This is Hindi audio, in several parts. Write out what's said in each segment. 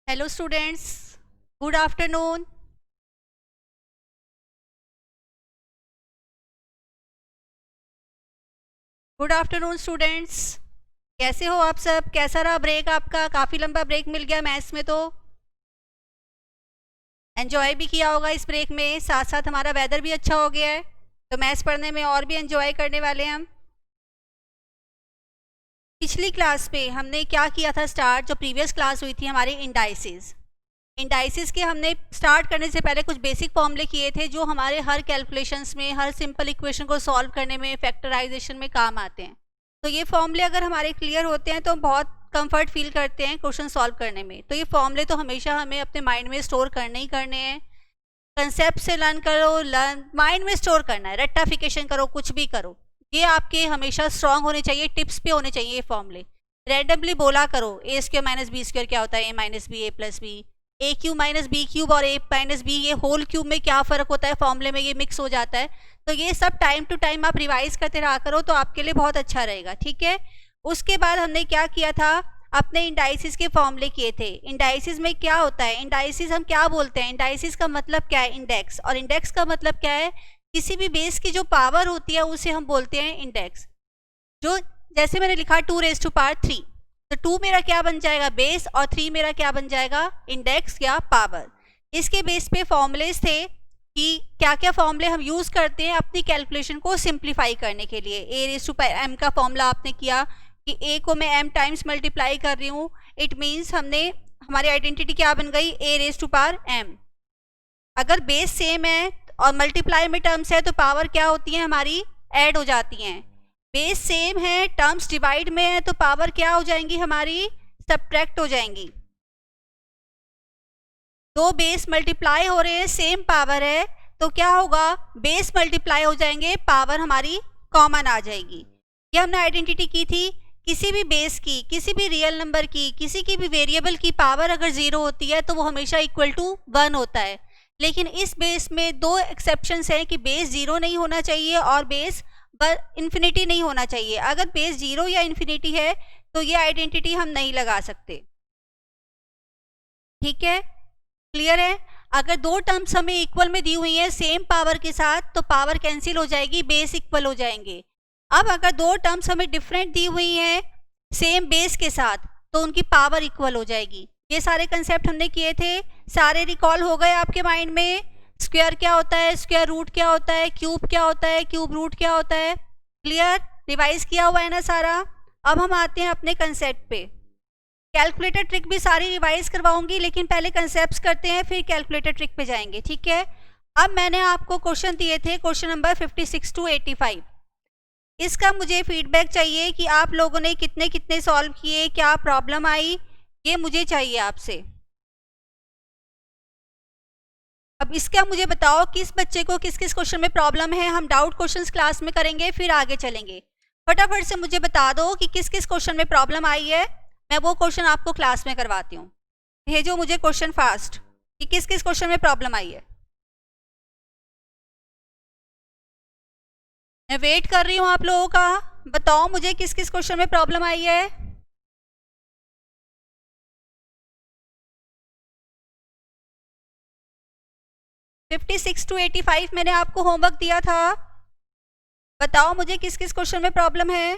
Hello students, good afternoon. Good afternoon students. कैसे हो आप सब? कैसा रहा ब्रेक आपका? काफ़ी लंबा ब्रेक मिल गया मैथ्स में, तो एंजॉय भी किया होगा इस ब्रेक में। साथ साथ हमारा वेदर भी अच्छा हो गया है, तो मैथ्स पढ़ने में और भी एंजॉय करने वाले हैं हम। पिछली क्लास पे हमने क्या किया था स्टार्ट, जो प्रीवियस क्लास हुई थी हमारी इंडाइसिस के हमने स्टार्ट करने से पहले कुछ बेसिक फॉर्मूले किए थे जो हमारे हर कैलकुलेशंस में, हर सिंपल इक्वेशन को सॉल्व करने में, फैक्टराइजेशन में काम आते हैं। तो ये फॉर्मूले अगर हमारे क्लियर होते हैं तो बहुत कंफर्ट फील करते हैं क्वेश्चन सॉल्व करने में। तो ये फॉर्मूले तो हमेशा हमें अपने माइंड में स्टोर करने ही करने हैं। कंसेप्ट से लर्न करो, माइंड में स्टोर करना है, रट्टाफिकेशन करो, कुछ भी करो, ये आपके हमेशा स्ट्रांग होने चाहिए, टिप्स पे होने चाहिए ये फॉर्मूले। रैंडमली बोला करो, ए स्क्वायर माइनस बी स्क्वायर क्या होता है, ए माइनस बी ए प्लस बी, ए क्यूब माइनस बी क्यूब और ए माइनस बी, ये होल क्यूब में क्या फ़र्क होता है, फॉर्मूले में ये मिक्स हो जाता है। तो ये सब टाइम टू टाइम आप रिवाइज करते रहा करो, तो आपके लिए बहुत अच्छा रहेगा, ठीक है। उसके बाद हमने क्या किया था, अपने इंडाइसिस के फॉर्मूले किए थे। इंडाइसिस में क्या होता है, इंडाइसिस हम क्या बोलते हैं, इंडाइसिस का मतलब क्या है, इंडेक्स, और इंडेक्स का मतलब क्या है, किसी भी बेस की जो पावर होती है उसे हम बोलते हैं इंडेक्स। जो जैसे मैंने लिखा 2⁻3, तो 2 मेरा क्या बन जाएगा, बेस, और 3 मेरा क्या बन जाएगा, इंडेक्स या पावर। इसके बेस पे फॉर्मूलेस थे कि क्या क्या फॉर्मूले हम यूज़ करते हैं अपनी कैलकुलेशन को सिंप्लीफाई करने के लिए। a⁻m का फॉर्मूला आपने किया कि a को मैं m टाइम्स मल्टीप्लाई कर रही हूँ, इट मीन्स हमारी आइडेंटिटी क्या बन गई, a⁻m। अगर बेस सेम है और मल्टीप्लाई में टर्म्स है तो पावर क्या होती है हमारी, ऐड हो जाती हैं। बेस सेम है, टर्म्स डिवाइड में है, तो पावर क्या हो जाएंगी हमारी, सब्ट्रैक्ट हो जाएंगी। दो बेस मल्टीप्लाई हो रहे हैं, सेम पावर है, तो क्या होगा, बेस मल्टीप्लाई हो जाएंगे, पावर हमारी कॉमन आ जाएगी। ये हमने आइडेंटिटी की थी। किसी भी बेस की, किसी भी रियल नंबर की, किसी की भी वेरिएबल की पावर अगर 0 होती है तो वो हमेशा इक्वल टू 1 होता है। लेकिन इस बेस में दो एक्सेप्शंस हैं कि बेस 0 नहीं होना चाहिए और बेस इन्फिनिटी नहीं होना चाहिए। अगर बेस 0 या इन्फिनिटी है तो ये आइडेंटिटी हम नहीं लगा सकते, ठीक है, क्लियर है। अगर दो टर्म्स हमें इक्वल में दी हुई हैं सेम पावर के साथ, तो पावर कैंसिल हो जाएगी, बेस इक्वल हो जाएंगे। अब अगर दो टर्म्स हमें डिफरेंट दी हुई हैं सेम बेस के साथ, तो उनकी पावर इक्वल हो जाएगी। ये सारे कंसेप्ट हमने किए थे, सारे रिकॉल हो गए आपके माइंड में। स्क्वायर क्या होता है, स्क्वायर रूट क्या होता है, क्यूब क्या होता है, क्यूब रूट क्या होता है, क्लियर, रिवाइज किया हुआ है ना सारा। अब हम आते हैं अपने कंसेप्ट पे। कैलकुलेटर ट्रिक भी सारी रिवाइज करवाऊंगी, लेकिन पहले कंसेप्ट्स करते हैं, फिर कैलकुलेटर ट्रिक पे जाएंगे, ठीक है। अब मैंने आपको क्वेश्चन दिए थे, क्वेश्चन नंबर 56 to 85। इसका मुझे फीडबैक चाहिए कि आप लोगों ने कितने कितने सॉल्व किए, क्या प्रॉब्लम आई, ये मुझे चाहिए आपसे। अब इसका मुझे बताओ किस बच्चे को किस किस क्वेश्चन में प्रॉब्लम है। हम डाउट क्वेश्चंस क्लास में करेंगे, फिर आगे चलेंगे। फटाफट से मुझे बता दो कि किस किस क्वेश्चन में प्रॉब्लम आई है, मैं वो क्वेश्चन आपको क्लास में करवाती हूँ। भेजो मुझे क्वेश्चन फास्ट कि किस किस क्वेश्चन में प्रॉब्लम आई है। मैं वेट कर रही हूँ आप लोगों का, बताओ मुझे किस किस क्वेश्चन में प्रॉब्लम आई है। फिफ्टी 56 to 85 मैंने आपको होमवर्क दिया था, बताओ मुझे किस किस क्वेश्चन में प्रॉब्लम है।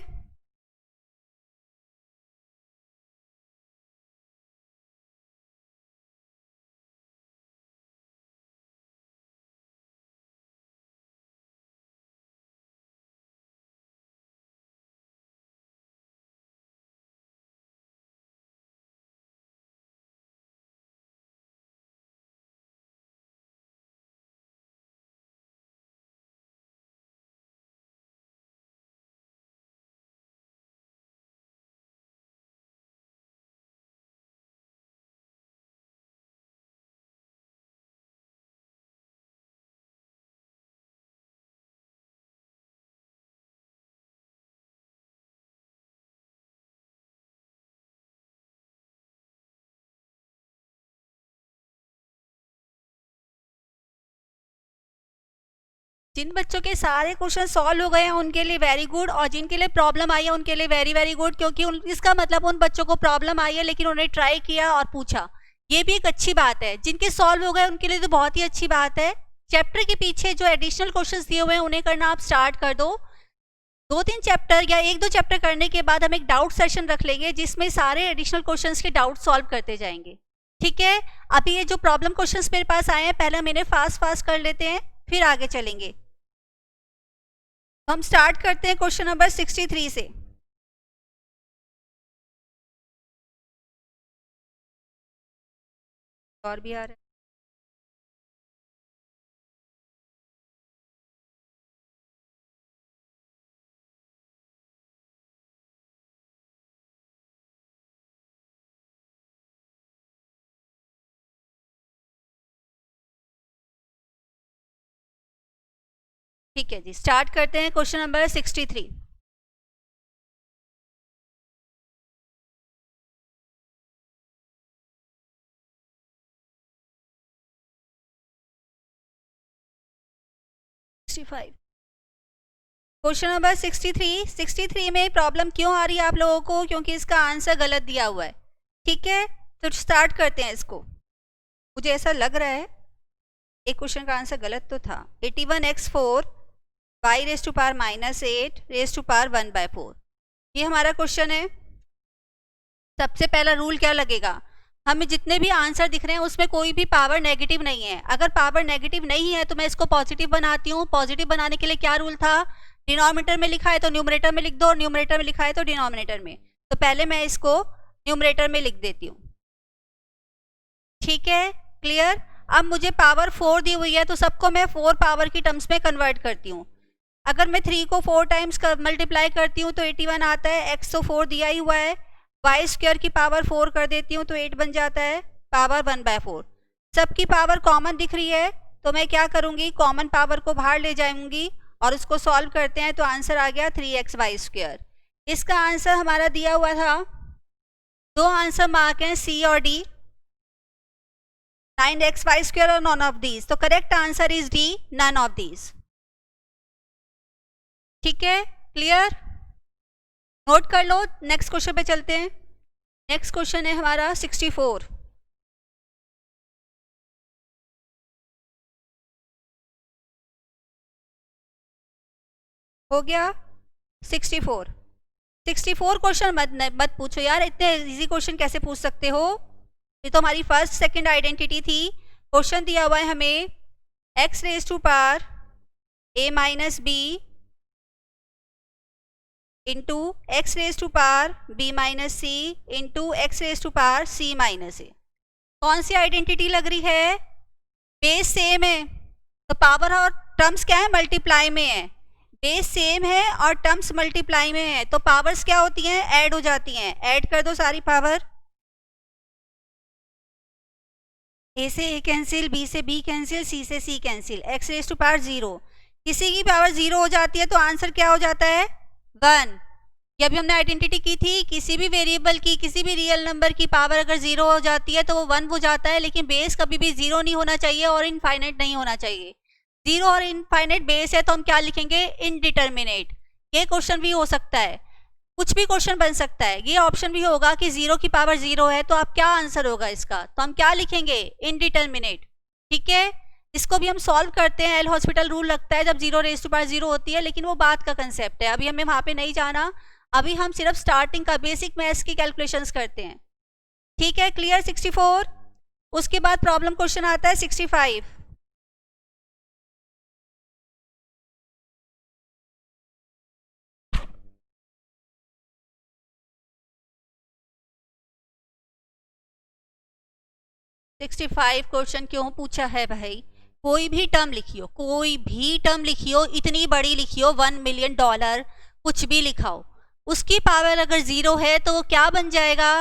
जिन बच्चों के सारे क्वेश्चन सॉल्व हो गए हैं उनके लिए वेरी गुड, और जिनके लिए प्रॉब्लम आई है उनके लिए वेरी वेरी गुड, क्योंकि इसका मतलब उन बच्चों को प्रॉब्लम आई है लेकिन उन्होंने ट्राई किया और पूछा। ये भी एक अच्छी बात है, जिनके सॉल्व हो गए उनके लिए तो बहुत ही अच्छी बात है। चैप्टर के पीछे जो एडिशनल क्वेश्चंस दिए हुए हैं उन्हें करना आप स्टार्ट कर दो। 2-3 चैप्टर या 1-2 चैप्टर करने के बाद हम एक डाउट सेशन रख लेंगे जिसमें सारे एडिशनल क्वेश्चंस के डाउट सॉल्व करते जाएंगे। ठीक है, अभी ये जो प्रॉब्लम क्वेश्चंस मेरे पास आए हैं पहले हम इन्हें फास्ट कर लेते हैं, फिर आगे चलेंगे। हम स्टार्ट करते हैं क्वेश्चन नंबर 63 से। और भी आ रहा है? ठीक है जी, स्टार्ट करते हैं क्वेश्चन नंबर 63। क्वेश्चन नंबर 63 में प्रॉब्लम क्यों आ रही है आप लोगों को? क्योंकि इसका आंसर गलत दिया हुआ है। ठीक है, तो स्टार्ट करते हैं इसको। मुझे ऐसा लग रहा है एक क्वेश्चन का आंसर गलत तो था। 81x4 y raise to power -8 raise to power 1/4, ये हमारा क्वेश्चन है। सबसे पहला रूल क्या लगेगा, हमें जितने भी आंसर दिख रहे हैं उसमें कोई भी पावर नेगेटिव नहीं है। अगर पावर नेगेटिव नहीं है तो मैं इसको पॉजिटिव बनाती हूँ। पॉजिटिव बनाने के लिए क्या रूल था, डिनोमिनेटर में लिखा है तो न्यूमरेटर में लिख दो, न्यूमरेटर में लिखा है तो डिनोमिनेटर में। तो पहले मैं इसको न्यूमरेटर में लिख देती हूँ। ठीक है, क्लियर। अब मुझे पावर 4 दी हुई है तो सबको मैं 4 पावर की टर्म्स में कन्वर्ट करती हूँ। अगर मैं 3 को 4 टाइम्स मल्टीप्लाई करती हूँ तो 81 आता है। x तो 4 दिया ही हुआ है, वाई स्क्वायर की पावर 4 कर देती हूँ तो 8 बन जाता है, पावर 1/4। सबकी पावर कॉमन दिख रही है तो मैं क्या करूँगी, कॉमन पावर को बाहर ले जाऊँगी और उसको सॉल्व करते हैं तो आंसर आ गया 3xy²। इसका आंसर हमारा दिया हुआ था, 2 आंसर मार्क हैं सी और डी, 9xy² और नॉन ऑफ दीज। तो correct answer is D, none of these. ठीक है, क्लियर, नोट कर लो। नेक्स्ट क्वेश्चन पे चलते हैं। नेक्स्ट क्वेश्चन है हमारा 64। हो गया 64 क्वेश्चन मत पूछो यार, इतने इजी क्वेश्चन कैसे पूछ सकते हो? ये तो हमारी फर्स्ट सेकंड आइडेंटिटी थी। क्वेश्चन दिया हुआ है हमें x raise to power a - b into x raise to power b - c into x raise to power c - a। कौन सी आइडेंटिटी लग रही है? बेस सेम है तो पावर और टर्म्स क्या है, मल्टीप्लाई में है। बेस सेम है और टर्म्स मल्टीप्लाई में है तो पावर्स क्या होती हैं, ऐड हो जाती हैं। ऐड कर दो सारी पावर, a से a कैंसिल, b से b कैंसिल, c से c cancel, x raise to power 0। किसी की पावर 0 हो जाती है तो आंसर क्या हो जाता है, 1। ये अभी हमने आइडेंटिटी की थी, किसी भी वेरिएबल की, किसी भी रियल नंबर की पावर अगर 0 हो जाती है तो वो 1 हो जाता है, लेकिन बेस कभी भी 0 नहीं होना चाहिए और इनफाइनाइट नहीं होना चाहिए। 0 और इनफाइनाइट बेस है तो हम क्या लिखेंगे, इनडिटर्मिनेट। ये क्वेश्चन भी हो सकता है, कुछ भी क्वेश्चन बन सकता है। ये ऑप्शन भी होगा कि 0 की पावर 0 है तो आप क्या आंसर होगा इसका, तो हम क्या लिखेंगे, इनडिटर्मिनेट। ठीक है, इसको भी हम सॉल्व करते हैं। एल हॉस्पिटल रूल लगता है जब 0 रेज टू पावर 0 होती है, लेकिन वो बात का कंसेप्ट है, अभी हमें वहां पे नहीं जाना। अभी हम सिर्फ स्टार्टिंग का बेसिक मैथ्स की कैलकुलेशंस करते हैं। ठीक है, क्लियर 64। उसके बाद प्रॉब्लम क्वेश्चन आता है 65। क्वेश्चन क्यों पूछा है भाई? कोई भी टर्म लिखियो, कोई भी टर्म लिखियो, इतनी बड़ी लिखियो, $1 मिलियन, कुछ भी लिखाओ, उसकी पावर अगर 0 है तो वो क्या बन जाएगा,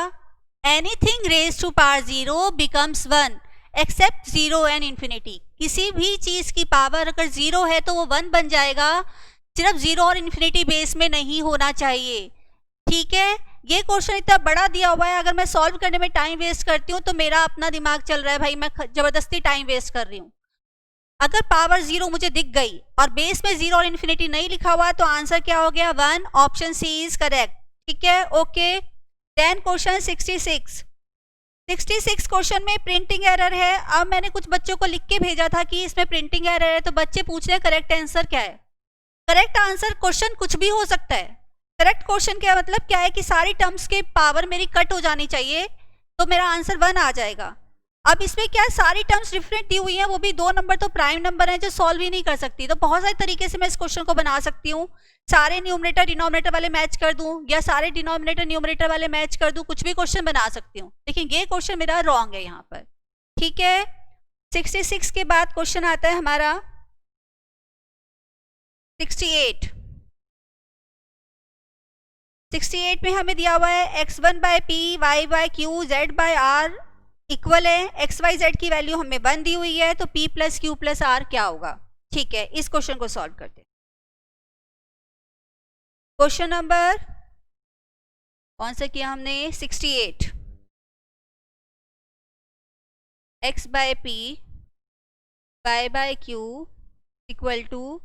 anything raise to power 0 becomes 1 except 0 and infinity. किसी भी चीज की पावर अगर 0 है तो वो 1 बन जाएगा, सिर्फ 0 और इन्फिनिटी बेस में नहीं होना चाहिए। ठीक है, ये क्वेश्चन इतना बड़ा दिया हुआ है, अगर मैं सॉल्व करने में टाइम वेस्ट करती हूँ तो मेरा अपना दिमाग चल रहा है भाई, मैं जबरदस्ती टाइम वेस्ट कर रही हूँ। अगर पावर 0 मुझे दिख गई और बेस में 0 और इन्फिनिटी नहीं लिखा हुआ तो आंसर क्या हो गया, 1। Option C is correct. ठीक है, ओके। Then question 66। 66 क्वेश्चन में प्रिंटिंग एरर है। अब मैंने कुछ बच्चों को लिख के भेजा था कि इसमें प्रिंटिंग एरर है, तो बच्चे पूछ रहे हैं करेक्ट आंसर क्या है। करेक्ट आंसर क्वेश्चन कुछ भी हो सकता है। करेक्ट क्वेश्चन क्या मतलब क्या है कि सारी टर्म्स के पावर मेरी कट हो जानी चाहिए, तो मेरा आंसर 1 आ जाएगा। अब इसमें क्या है, सारी टर्म्स डिफरेंट दी हुई हैं, वो भी 2 नंबर तो प्राइम नंबर है जो सॉल्व ही नहीं कर सकती। तो बहुत सारे तरीके से मैं इस क्वेश्चन को बना सकती हूँ। सारे न्यूमरेटर डिनोमिनेटर वाले मैच कर दूं, या सारे डिनोमिनेटर न्यूमरेटर वाले मैच कर दूं, कुछ भी क्वेश्चन बना सकती हूँ। लेकिन ये क्वेश्चन मेरा रॉन्ग है यहाँ पर। ठीक है, 66 के बाद क्वेश्चन आता है हमारा 68। 68 में हमें दिया हुआ है x1 by P, y by Q, z by R equal है एक्स वाई जेड की वैल्यू हमें 1 दी हुई है, तो p plus Q plus R क्या होगा। ठीक है, इस क्वेश्चन को सॉल्व करते हैं। क्वेश्चन नंबर कौन सा किया हमने, 68। x by P, y by Q equal to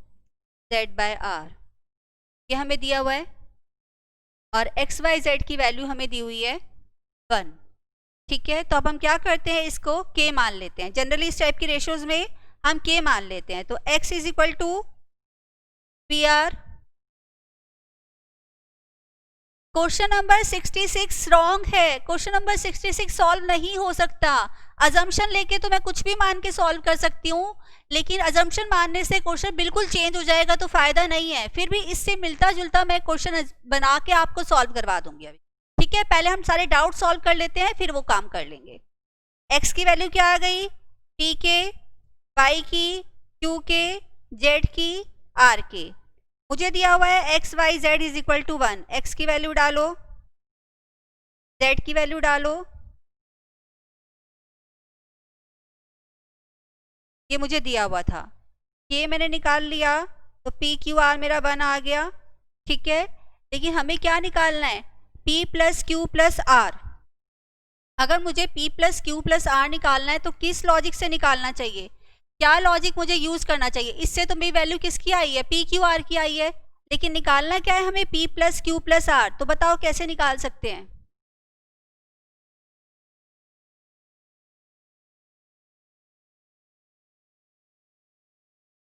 z by R, ये हमें दिया हुआ है, और एक्स वाई जेड की वैल्यू हमें दी हुई है 1। ठीक है, तो अब हम क्या करते हैं, इसको k मान लेते हैं। जनरली इस टाइप की रेशियोज में हम k मान लेते हैं। तो x is equal to P R. Question number 66 wrong है। क्वेश्चन नंबर 66 सॉल्व नहीं हो सकता। अजम्पशन लेके तो मैं कुछ भी मान के सॉल्व कर सकती हूँ, लेकिन अजम्पशन मानने से क्वेश्चन बिल्कुल चेंज हो जाएगा, तो फायदा नहीं है। फिर भी इससे मिलता जुलता मैं क्वेश्चन बना के आपको सॉल्व करवा दूंगी अभी। ठीक है, पहले हम सारे डाउट सॉल्व कर लेते हैं, फिर वो काम कर लेंगे। x की वैल्यू क्या आ गई, p के, y की, q के, z की, r के। मुझे दिया हुआ है x y z is equal to 1। x की वैल्यू डालो, z की वैल्यू डालो, ये मुझे दिया हुआ था, ये मैंने निकाल लिया, तो p q r मेरा 1 आ गया। ठीक है, लेकिन हमें क्या निकालना है, p plus Q plus R. अगर मुझे p plus Q plus R निकालना है तो किस लॉजिक से निकालना चाहिए, क्या लॉजिक मुझे यूज करना चाहिए। इससे तो मेरी वैल्यू किसकी आई है, p क्यू आर की आई है, लेकिन निकालना क्या है हमें, p plus Q plus R. तो बताओ कैसे निकाल सकते हैं।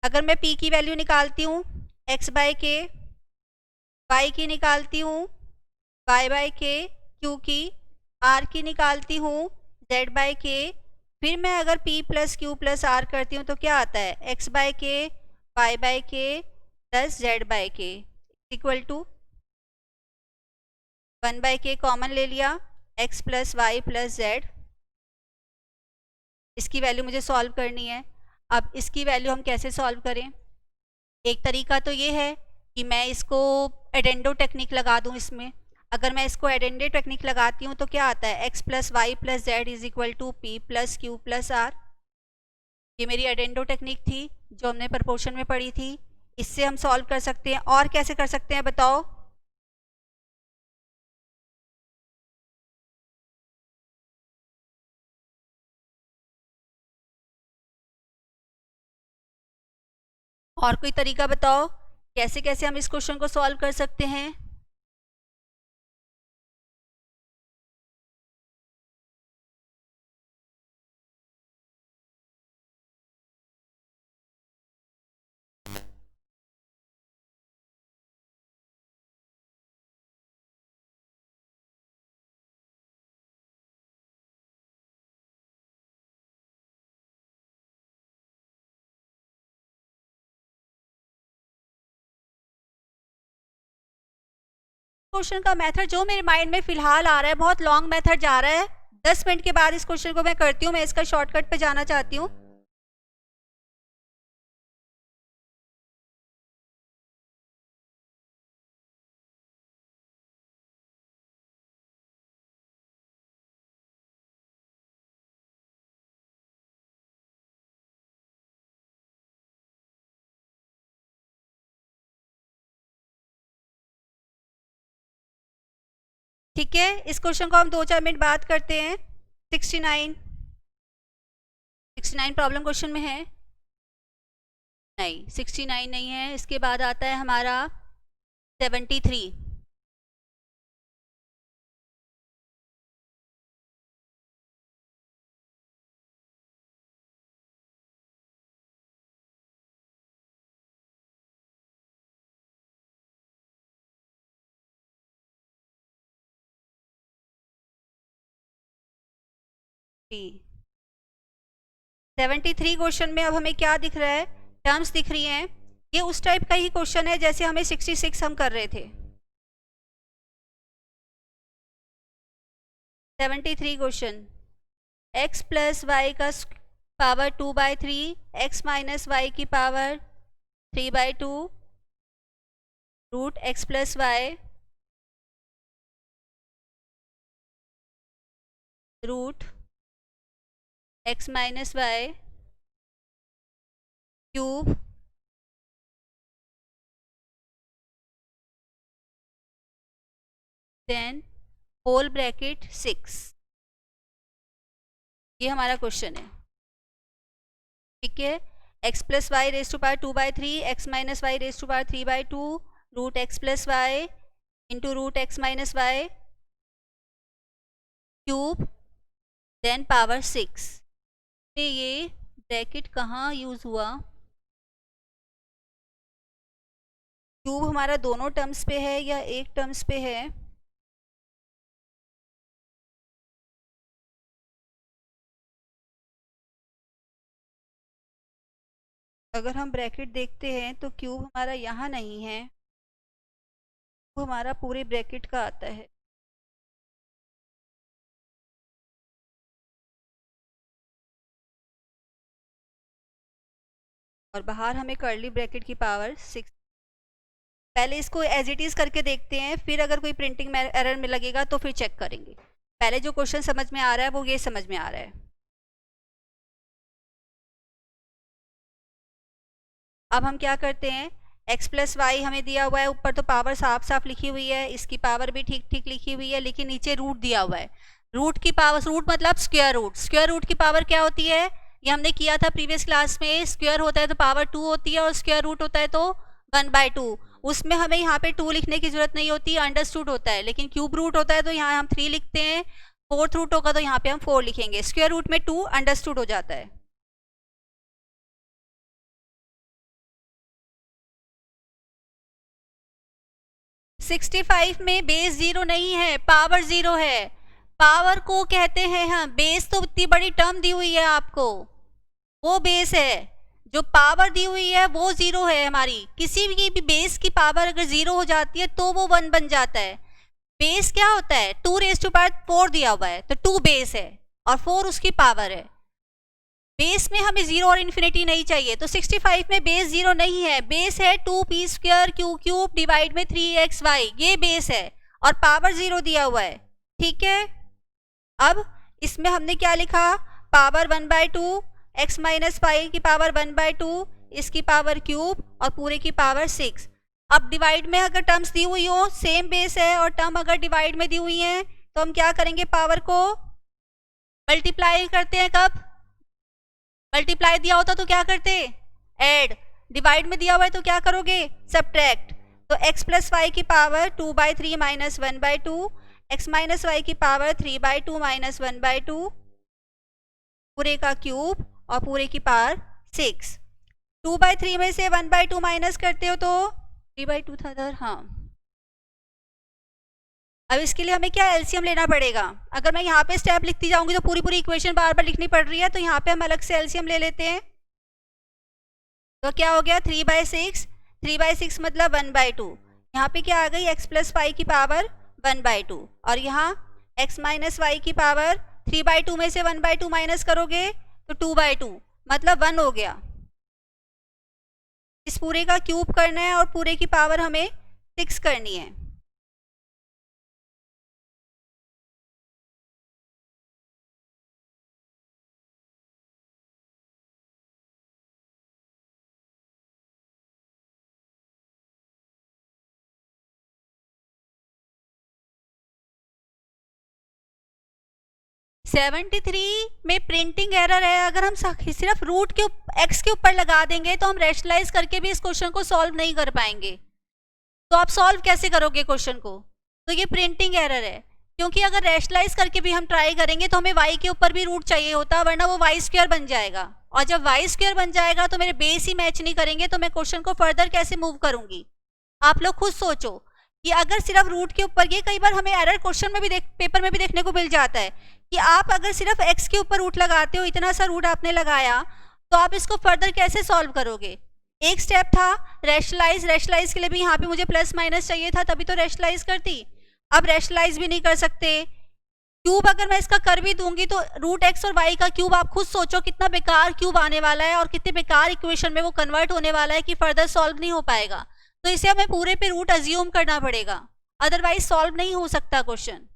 अगर मैं p की वैल्यू निकालती हूँ x बाय के, y की निकालती हूँ y बाय के, q की, r की निकालती हूँ z बाय के, फिर मैं अगर p plus Q plus R करती हूँ तो क्या आता है, x by K, y by K plus z by K equal to 1 by K common ले लिया, x plus Y plus Z. इसकी वैल्यू मुझे सॉल्व करनी है। अब इसकी वैल्यू हम कैसे सॉल्व करें, एक तरीका तो ये है कि मैं इसको एडेंडो टेक्निक लगा दूं इसमें। अगर मैं इसको एडेंडो टेक्निक लगाती हूँ तो क्या आता है, X plus Y plus Z is equal to P plus Q plus R. ये मेरी एडेंडो टेक्निक थी जो हमने प्रोपोर्शन में पढ़ी थी। इससे हम सॉल्व कर सकते हैं। और कैसे कर सकते हैं बताओ, और कोई तरीका बताओ कैसे कैसे हम इस क्वेश्चन को सॉल्व कर सकते हैं। क्वेश्चन का मेथड जो मेरे माइंड में फिलहाल आ रहा है, बहुत लॉन्ग मेथड जा रहा है, 10 मिनट के बाद इस क्वेश्चन को मैं करती हूँ। मैं इसका शॉर्टकट पे जाना चाहती हूँ। ठीक है, इस क्वेश्चन को हम 2-4 मिनट बाद करते हैं। 69 प्रॉब्लम क्वेश्चन में है, नहीं 69 नहीं है। इसके बाद आता है हमारा 73। 73 क्वेश्चन में अब हमें क्या दिख रहा है, टर्म्स दिख रही हैं। ये उस टाइप का ही क्वेश्चन है जैसे हमें 66 हम कर रहे थे। 73 क्वेश्चन, x प्लस वाई का पावर 2/3, x माइनस वाई की power 3/2, root x plus Y root x minus Y cube then whole bracket 6। ये हमारा क्वेश्चन है, ठीक है। x plus Y raise to power 2/3, x minus Y raise to power 3/2, root x plus Y into root x minus Y cube then power 6। ये ब्रैकेट कहाँ यूज हुआ, क्यूब हमारा दोनों टर्म्स पे है या एक टर्म्स पे है? अगर हम ब्रैकेट देखते हैं तो क्यूब हमारा यहाँ नहीं है, क्यूब हमारा पूरे ब्रैकेट का आता है। और बाहर हमें कर्ली ब्रैकेट की पावर 6। पहले इसको एज इट इज करके देखते हैं, फिर अगर कोई प्रिंटिंग में एरर में लगेगा तो फिर चेक करेंगे। पहले जो क्वेश्चन समझ में आ रहा है वो ये समझ में आ रहा है। अब हम क्या करते हैं, x प्लस वाई हमें दिया हुआ है, ऊपर तो पावर साफ साफ लिखी हुई है, इसकी पावर भी ठीक ठीक लिखी हुई है, लेकिन नीचे रूट दिया हुआ है। रूट की पावर, रूट मतलब स्क्वायर रूट, स्क्वायर रूट की पावर क्या होती है, ये हमने किया था प्रीवियस क्लास में। स्क्वायर होता है तो पावर 2 होती है और स्क्वायर रूट होता है तो 1/2। उसमें हमें यहाँ पे 2 लिखने की जरूरत नहीं होती, अंडरस्टूड होता है। लेकिन क्यूब रूट होता है तो यहाँ हम 3 लिखते हैं, फोर्थ रूट होगा तो यहाँ पे हम 4 लिखेंगे। स्क्वायर रूट में 2 अंडरस्टूड हो जाता है। सिक्सटी 65 में बेस 0 नहीं है, पावर 0 है। पावर को कहते हैं हम, बेस तो इतनी बड़ी टर्म दी हुई है आपको, वो बेस है। जो पावर दी हुई है वो 0 है हमारी। किसी भी बेस की पावर अगर 0 हो जाती है तो वो 1 बन जाता है। बेस क्या होता है, 2 रेज़ टू पावर 4 दिया हुआ है तो 2 बेस है और 4 उसकी पावर है। बेस में हमें 0 और इन्फिनिटी नहीं चाहिए, तो 65 में बेस 0 नहीं है। बेस है 2p square Q cube divide में 3xy, ये बेस है और पावर 0 दिया हुआ है, ठीक है। अब इसमें हमने क्या लिखा, पावर 1/2, x माइनस वाई की पावर 1/2, इसकी पावर क्यूब और पूरे की पावर 6। अब डिवाइड में अगर टर्म्स दी हुई हो, सेम बेस है और टर्म अगर डिवाइड में दी हुई है तो हम क्या करेंगे, पावर को मल्टीप्लाई करते हैं। कब मल्टीप्लाई दिया होता तो क्या करते, ऐड। डिवाइड में दिया हुआ है तो क्या करोगे, सब्ट्रैक्ट। तो x प्लस वाई की power 2/3 minus 1/2, x minus Y की पावर 3/2 माइनस 1/2, पूरे का क्यूब और पूरे की पावर 6। 2/3 में से 1/2 माइनस करते हो तो 3/2 था इधर, हाँ। अब इसके लिए हमें क्या एलसीएम लेना पड़ेगा। अगर मैं यहाँ पे स्टेप लिखती जाऊंगी तो पूरी पूरी इक्वेशन बार बार लिखनी पड़ रही है, तो यहाँ पे हम अलग से एलसीएम ले लेते हैं। तो क्या हो गया, 3/6, 3/6 मतलब 1/2। यहाँ पे क्या आ गई, x प्लस वाई की पावर 1/2 और यहाँ x माइनस वाई की पावर 3/2 में से 1/2 माइनस करोगे तो 2/2 मतलब 1 हो गया। इस पूरे का क्यूब करना है और पूरे की पावर हमें 6 करनी है। सेवेंटी 73 में प्रिंटिंग एरर है। अगर हम सिर्फ रूट के x के ऊपर लगा देंगे तो हम रैशनलाइज करके भी इस क्वेश्चन को सॉल्व नहीं कर पाएंगे। तो आप सॉल्व कैसे करोगे क्वेश्चन को, तो ये प्रिंटिंग एरर है। क्योंकि अगर रैशनलाइज करके भी हम ट्राई करेंगे तो हमें y के ऊपर भी रूट चाहिए होता, वरना वो y स्क्वायर बन जाएगा। और जब y स्क्वायर बन जाएगा तो मेरे बेस ही मैच नहीं करेंगे, तो मैं क्वेश्चन को फर्दर कैसे मूव करूंगी। आप लोग खुद सोचो, कि अगर सिर्फ रूट के ऊपर, ये कई बार हमें एरर क्वेश्चन में भी पेपर में भी देखने को मिल जाता है कि आप अगर सिर्फ x के ऊपर रूट लगाते हो, इतना सा रूट आपने लगाया, तो आप इसको फर्दर कैसे सॉल्व करोगे? एक स्टेप था रैशनलाइज के लिए भी यहाँ पे मुझे प्लस माइनस चाहिए था, तभी तो रैशनलाइज करती। अब रैशनलाइज भी नहीं कर सकते। क्यूब अगर मैं इसका कर भी दूंगी तो रूट एक्स और वाई का क्यूब, आप खुद सोचो कितना बेकार क्यूब आने वाला है और कितने बेकार इक्वेशन में वो कन्वर्ट होने वाला है कि फर्दर सॉल्व नहीं हो पाएगा। तो इसे हमें पूरे पे रूट अज्यूम करना पड़ेगा, अदरवाइज सॉल्व नहीं हो सकता क्वेश्चन।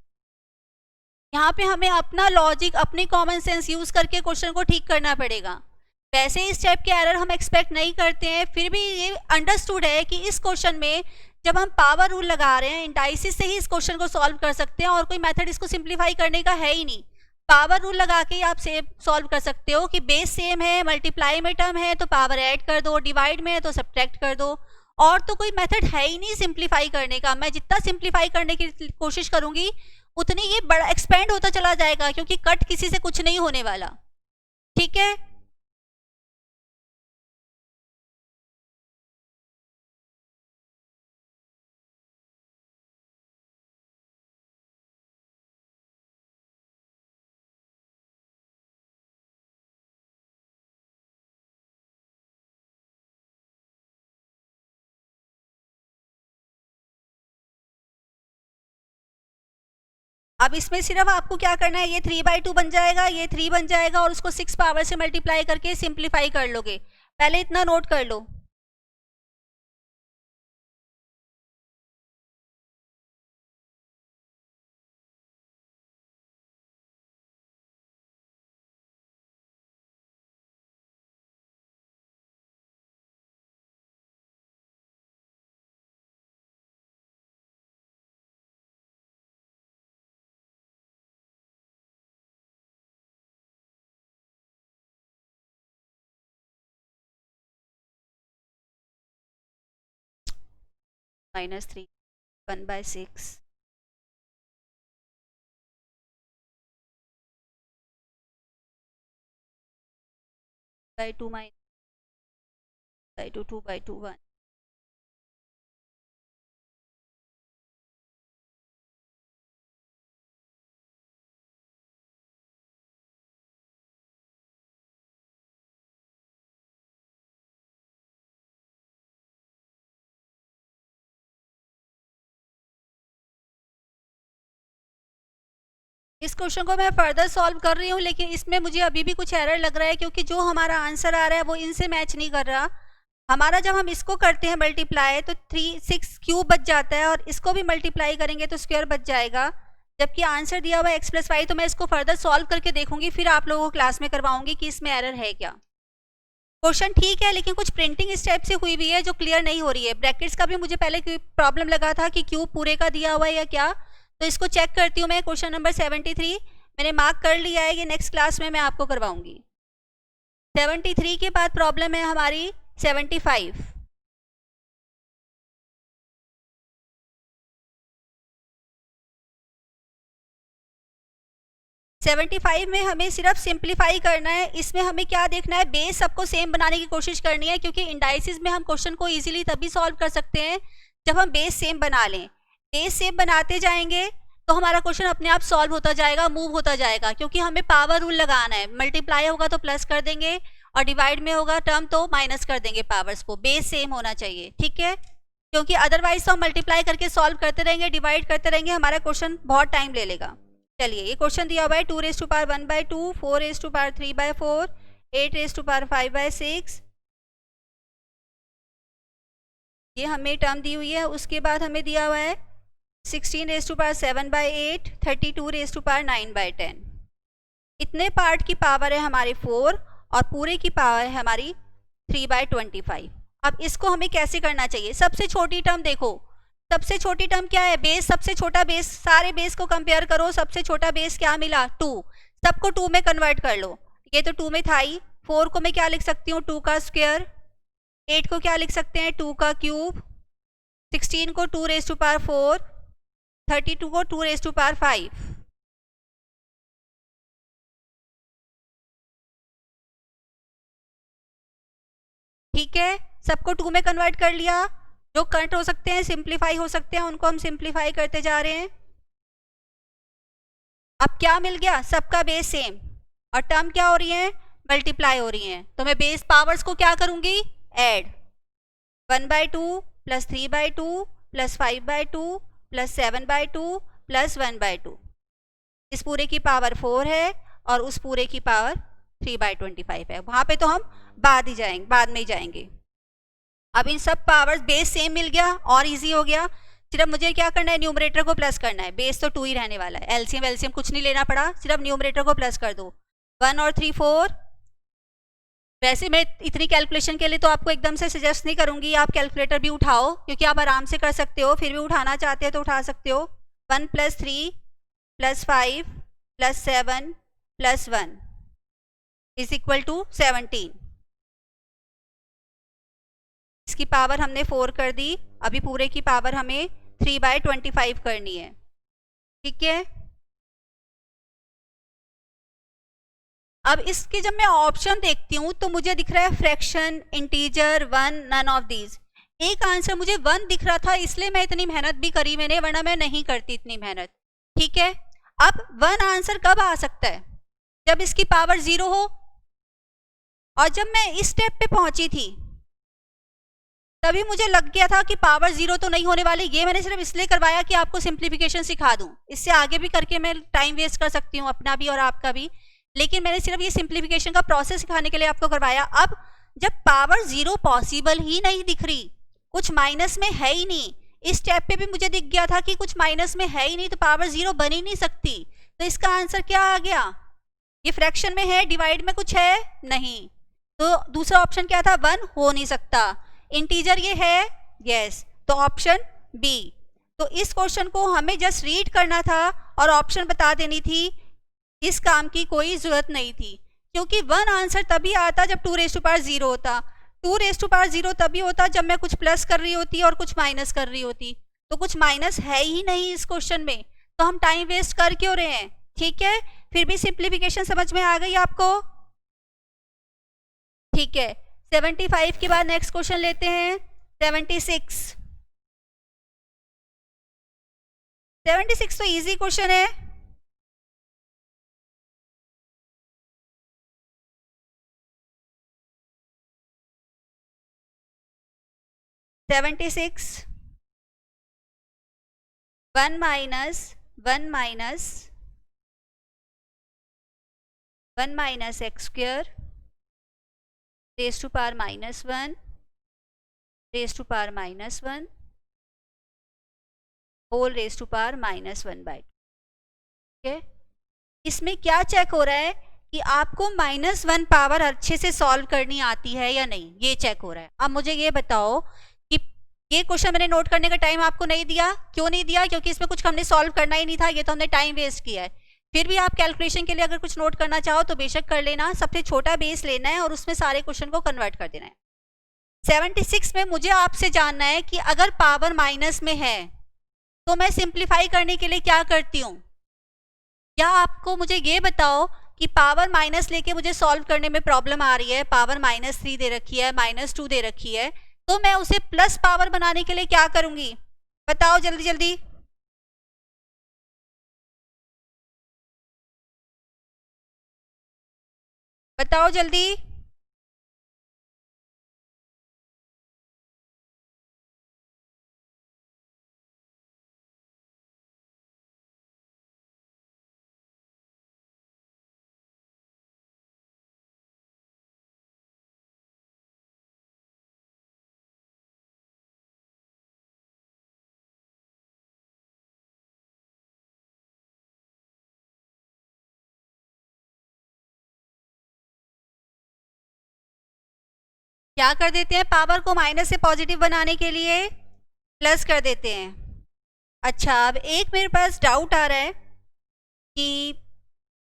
यहाँ पे हमें अपना लॉजिक, अपनी कॉमन सेंस यूज करके क्वेश्चन को ठीक करना पड़ेगा। वैसे इस टाइप के एरर हम एक्सपेक्ट नहीं करते हैं, फिर भी ये अंडरस्टूड है कि इस क्वेश्चन में जब हम पावर रूल लगा रहे हैं, इंडाइसिस से ही इस क्वेश्चन को सॉल्व कर सकते हैं और कोई मेथड इसको सिंप्लीफाई करने का है ही नहीं। पावर रूल लगा के ही आप सॉल्व कर सकते हो कि बेस सेम है, मल्टीप्लाई में टर्म है तो पावर ऐड कर दो, डिवाइड में है तो सब्ट्रैक्ट कर दो, और तो कोई मेथड है ही नहीं सिंप्लीफाई करने का। मैं जितना सिंप्लीफाई करने की कोशिश करूंगी उतनी ये बड़ा एक्सपेंड होता चला जाएगा, क्योंकि कट किसी से कुछ नहीं होने वाला। ठीक है, अब इसमें सिर्फ आपको क्या करना है, ये 3/2 बन जाएगा, ये 3 बन जाएगा और उसको 6 पावर से मल्टीप्लाई करके सिंप्लीफाई कर लोगे। पहले इतना नोट कर लो। -3 1/6 2 -2 2/2 1। इस क्वेश्चन को मैं फर्दर सॉल्व कर रही हूँ, लेकिन इसमें मुझे अभी भी कुछ एरर लग रहा है, क्योंकि जो हमारा आंसर आ रहा है वो इनसे मैच नहीं कर रहा। हमारा जब हम इसको करते हैं मल्टीप्लाई तो 6 क्यूब बच जाता है, और इसको भी मल्टीप्लाई करेंगे तो स्क्वायर बच जाएगा, जबकि आंसर दिया हुआ है x+y। तो मैं इसको फर्दर सॉल्व करके देखूंगी, फिर आप लोगों को क्लास में करवाऊंगी कि इसमें एरर है क्या। क्वेश्चन ठीक है, लेकिन कुछ प्रिंटिंग इस टाइप से हुई हुई है जो क्लियर नहीं हो रही है। ब्रैकेट्स का भी मुझे पहले प्रॉब्लम लगा था कि क्यूब पूरे का दिया हुआ है या क्या, तो इसको चेक करती हूँ मैं। क्वेश्चन नंबर 73 मैंने मार्क कर लिया है, ये नेक्स्ट क्लास में मैं आपको करवाऊंगी। 73 के बाद प्रॉब्लम है हमारी 75। 75 में हमें सिर्फ सिंप्लीफाई करना है। इसमें हमें क्या देखना है, बेस सबको सेम बनाने की कोशिश करनी है, क्योंकि इंडाइसिस में हम क्वेश्चन को इजीली तभी सॉल्व कर सकते हैं जब हम बेस सेम बना लें। बेस सेम बनाते जाएंगे तो हमारा क्वेश्चन अपने आप सॉल्व होता जाएगा, मूव होता जाएगा, क्योंकि हमें पावर रूल लगाना है। मल्टीप्लाई होगा तो प्लस कर देंगे और डिवाइड में होगा टर्म तो माइनस कर देंगे पावर्स को। बेस सेम होना चाहिए, ठीक है, क्योंकि अदरवाइज तो हम मल्टीप्लाई करके सॉल्व करते रहेंगे, डिवाइड करते रहेंगे, हमारा क्वेश्चन बहुत टाइम ले लेगा। चलिए, ये क्वेश्चन दिया हुआ है 2 * 1/2, 4 * 3/4, 8 * 5/6। ये हमें टर्म दी हुई है। उसके बाद हमें दिया हुआ है 16 * 7/8, 32 * 9/10। इतने पार्ट की पावर है हमारी 4 और पूरे की पावर है हमारी 3/25। अब इसको हमें कैसे करना चाहिए? सबसे छोटी टर्म देखो, सबसे छोटी टर्म क्या है, बेस। सबसे छोटा बेस, सारे बेस को कंपेयर करो, सबसे छोटा बेस क्या मिला, 2। सबको 2 में कन्वर्ट कर लो। ये तो 2 में था ही। 4 को मैं क्या लिख सकती हूँ, 2 का स्क्वायर। 8 को क्या लिख सकते हैं, 2 का क्यूब। 16 को 2⁴, 32 को 2⁵। ठीक है, सबको 2 में कन्वर्ट कर लिया। जो कट हो सकते हैं, सिंप्लीफाई हो सकते हैं, उनको हम सिंप्लीफाई करते जा रहे हैं। अब क्या मिल गया, सबका बेस सेम और टर्म क्या हो रही है, मल्टीप्लाई हो रही हैं। तो मैं बेस पावर्स को क्या करूंगी, add. 1/2 plus 3/2 plus 5/2 plus 7/2 plus 1/2। इस पूरे की पावर 4 है और उस पूरे की पावर 3/25 है। वहां पे तो हम बाद में ही जाएंगे। अब इन सब पावर्स बेस सेम मिल गया और इजी हो गया। सिर्फ मुझे क्या करना है, न्यूमरेटर को प्लस करना है। बेस तो 2 ही रहने वाला है, एलसीएम एलसीएम कुछ नहीं लेना पड़ा, सिर्फ न्यूमरेटर को प्लस कर दो। 1 और 3 4। वैसे मैं इतनी कैलकुलेशन के लिए तो आपको एकदम से सजेस्ट नहीं करूंगी, आप कैलकुलेटर भी उठाओ क्योंकि आप आराम से कर सकते हो, फिर भी उठाना चाहते हो तो उठा सकते हो। 1 + 3 + 5 + 7 + 1 = 17। इसकी पावर हमने 4 कर दी, अभी पूरे की पावर हमें 3/25 करनी है। ठीक है, अब इसके जब मैं ऑप्शन देखती हूँ तो मुझे दिख रहा है fraction, integer, 1, none of these. एक आंसर मुझे 1 दिख रहा था, इसलिए मैं इतनी मेहनत भी करी मैंने, वरना मैं नहीं करती इतनी मेहनत। ठीक है, अब 1 आंसर कब आ सकता है, जब इसकी पावर 0 हो। और जब मैं इस स्टेप पे पहुंची थी तभी मुझे लग गया था कि पावर 0 तो नहीं होने वाली। ये मैंने सिर्फ इसलिए करवाया कि आपको सिंप्लीफिकेशन सिखा दूं, इससे आगे भी करके मैं टाइम वेस्ट कर सकती हूँ अपना भी और आपका भी, लेकिन मैंने सिर्फ ये सिंप्लीफिकेशन का प्रोसेस सिखाने के लिए आपको करवाया। अब जब पावर 0 पॉसिबल ही नहीं दिख रही, कुछ माइनस में है ही नहीं, इस स्टेप पे भी मुझे दिख गया था कि कुछ माइनस में है ही नहीं, तो पावर 0 बन ही नहीं सकती। तो इसका आंसर क्या आ गया, ये फ्रैक्शन में है, डिवाइड में कुछ है नहीं, तो दूसरा ऑप्शन क्या था, 1 हो नहीं सकता। इंटीजर ये है, यस, तो ऑप्शन बी। तो इस क्वेश्चन को हमें जस्ट रीड करना था और ऑप्शन बता देनी थी, इस काम की कोई जरूरत नहीं थी, क्योंकि 1 आंसर तभी आता जब 2⁻0 होता। 2⁻0 तभी होता जब मैं कुछ प्लस कर रही होती और कुछ माइनस कर रही होती, तो कुछ माइनस है ही नहीं इस क्वेश्चन में, तो हम टाइम वेस्ट कर क्यों रहे हैं। ठीक है, फिर भी सिंप्लीफिकेशन समझ में आ गई आपको। ठीक है, 75 के बाद नेक्स्ट क्वेश्चन लेते हैं 76। 76 तो इजी क्वेश्चन है। (76) 1 minus 1 minus 1 minus x square raised to power minus 1 raised to power minus 1 whole raised to power minus 1/2। ठीक है, इसमें क्या चेक हो रहा है कि आपको -1 पावर अच्छे से सॉल्व करनी आती है या नहीं, ये चेक हो रहा है। अब मुझे ये बताओ कि ये क्वेश्चन मैंने नोट करने का टाइम आपको नहीं दिया, क्यों नहीं दिया, क्योंकि इसमें कुछ हमने सॉल्व करना ही नहीं था, ये तो हमने टाइम वेस्ट किया है। फिर भी आप कैलकुलेशन के लिए अगर कुछ नोट करना चाहो तो बेशक कर लेना, सबसे छोटा बेस लेना है और उसमें सारे क्वेश्चन को कन्वर्ट कर देना है। 76 में मुझे आपसे जानना है कि अगर पावर माइनस में है तो मैं सिंप्लीफाई करने के लिए क्या करती हूँ, या आपको मुझे ये बताओ कि पावर माइनस लेके मुझे सॉल्व करने में प्रॉब्लम आ रही है, पावर -3 दे रखी है, -2 दे रखी है, तो मैं उसे प्लस पावर बनाने के लिए क्या करूंगी, बताओ जल्दी जल्दी। बताओ जल्दी। क्या कर देते हैं, पावर को माइनस से पॉजिटिव बनाने के लिए प्लस कर देते हैं। अच्छा, अब एक मेरे पास डाउट आ रहा है कि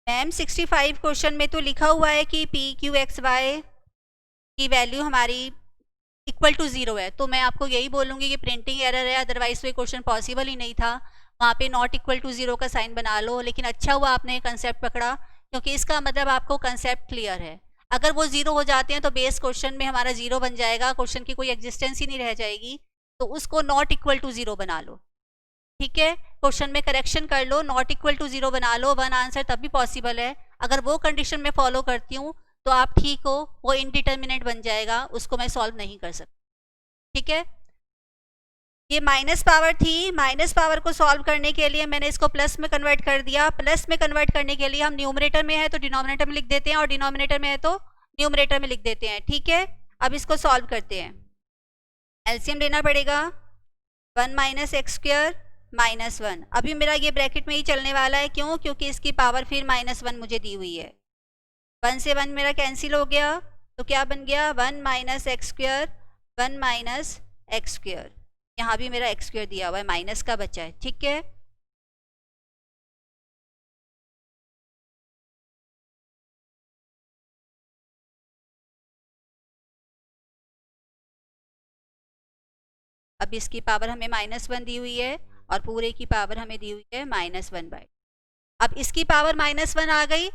मैम 65 क्वेश्चन में तो लिखा हुआ है कि PQXY की वैल्यू हमारी इक्वल टू 0 है, तो मैं आपको यही बोलूँगी कि प्रिंटिंग एरर है, अदरवाइज तो ये क्वेश्चन पॉसिबल ही नहीं था। वहाँ पे नॉट इक्वल टू 0 का साइन बना लो, लेकिन अच्छा हुआ आपने कंसेप्ट पकड़ा, क्योंकि इसका मतलब आपको कंसेप्ट क्लियर है। अगर वो 0 हो जाते हैं तो बेस क्वेश्चन में हमारा 0 बन जाएगा, क्वेश्चन की कोई एग्जिस्टेंस ही नहीं रह जाएगी। तो उसको नॉट इक्वल टू 0 बना लो। ठीक है, क्वेश्चन में करेक्शन कर लो, नॉट इक्वल टू 0 बना लो, 1 आंसर तब भी पॉसिबल है। अगर वो कंडीशन में फॉलो करती हूँ तो आप ठीक हो, वो इनडिटर्मिनेट बन जाएगा, उसको मैं सॉल्व नहीं कर सकती। ठीक है, ये माइनस पावर थी, माइनस पावर को सॉल्व करने के लिए मैंने इसको प्लस में कन्वर्ट कर दिया। प्लस में कन्वर्ट करने के लिए हम न्यूमरेटर में है तो डिनोमिनेटर में लिख देते हैं और डिनोमिनेटर में है तो न्यूमरेटर में लिख देते हैं। ठीक है, अब इसको सॉल्व करते हैं। एलसीएम लेना पड़ेगा, 1 माइनस एक्स स्क्वायर माइनस 1। अभी मेरा ये ब्रैकेट में ही चलने वाला है, क्यों? क्योंकि इसकी पावर फिर -1 मुझे दी हुई है। 1 से 1 मेरा कैंसिल हो गया, तो क्या बन गया? 1 minus x square, 1 minus x square. यहाँ भी मेरा एक्स स्क्वायर दिया हुआ है, माइनस का बचा है। ठीक है, अब इसकी पावर हमें -1 दी हुई है और पूरे की पावर हमें दी हुई है -1/। अब इसकी पावर -1 आ गई,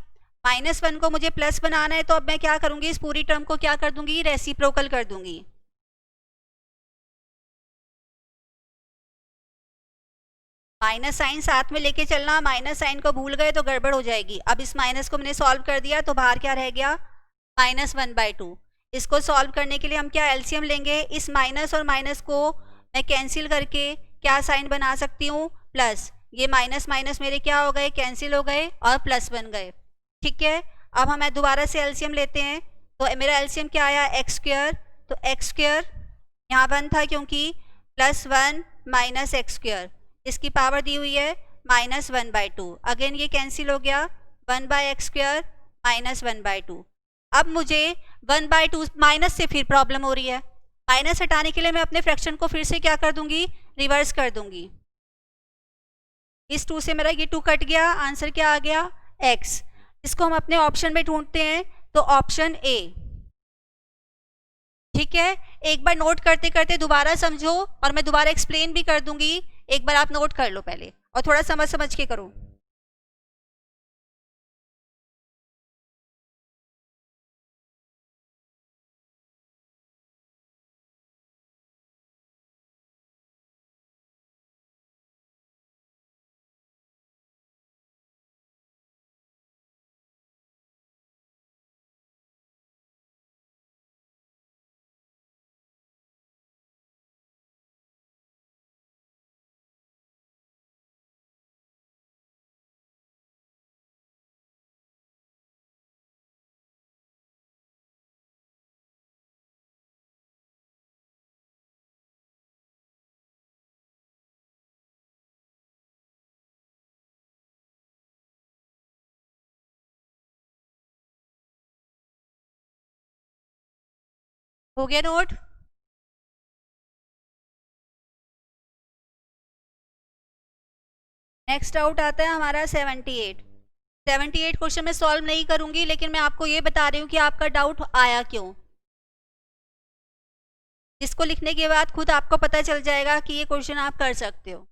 -1 को मुझे प्लस बनाना है, तो अब मैं क्या करूंगी? इस पूरी टर्म को क्या कर दूंगी? रेसिप्रोकल कर दूंगी। माइनस साइन साथ में लेके चलना, माइनस साइन को भूल गए तो गड़बड़ हो जाएगी। अब इस माइनस को मैंने सॉल्व कर दिया तो बाहर क्या रह गया? -1/2। इसको सॉल्व करने के लिए हम क्या एलसीएम लेंगे? इस माइनस और माइनस को मैं कैंसिल करके क्या साइन बना सकती हूँ? प्लस। ये माइनस माइनस मेरे क्या हो गए? कैंसिल हो गए और प्लस बन गए। ठीक है, अब हम दोबारा से एलसीएम लेते हैं, तो मेरा एलसीएम क्या आया? X square. तो एक्स स्क्वायर यहाँ 1 था क्योंकि +1 माइनस एक्स स्क्वायर, इसकी पावर दी हुई है -1/2। अगेन ये कैंसिल हो गया, 1/x स्क्वायर -1/2। अब मुझे 1/2 माइनस से फिर प्रॉब्लम हो रही है। माइनस हटाने के लिए मैं अपने फ्रैक्शन को फिर से क्या कर दूंगी? रिवर्स कर दूंगी। इस 2 से मेरा ये 2 कट गया, आंसर क्या आ गया? x। इसको हम अपने ऑप्शन में ढूंढते हैं, तो ऑप्शन ए। ठीक है, एक बार नोट करते करते दोबारा समझो और मैं दोबारा एक्सप्लेन भी कर दूंगी। एक बार आप नोट कर लो पहले और थोड़ा समझ समझ के करो। हो गया नोट? नेक्स्ट आउट आता है हमारा 78। 78 क्वेश्चन मैं सॉल्व नहीं करूंगी, लेकिन मैं आपको ये बता रही हूँ कि आपका डाउट आया क्यों। इसको लिखने के बाद खुद आपको पता चल जाएगा कि ये क्वेश्चन आप कर सकते हो।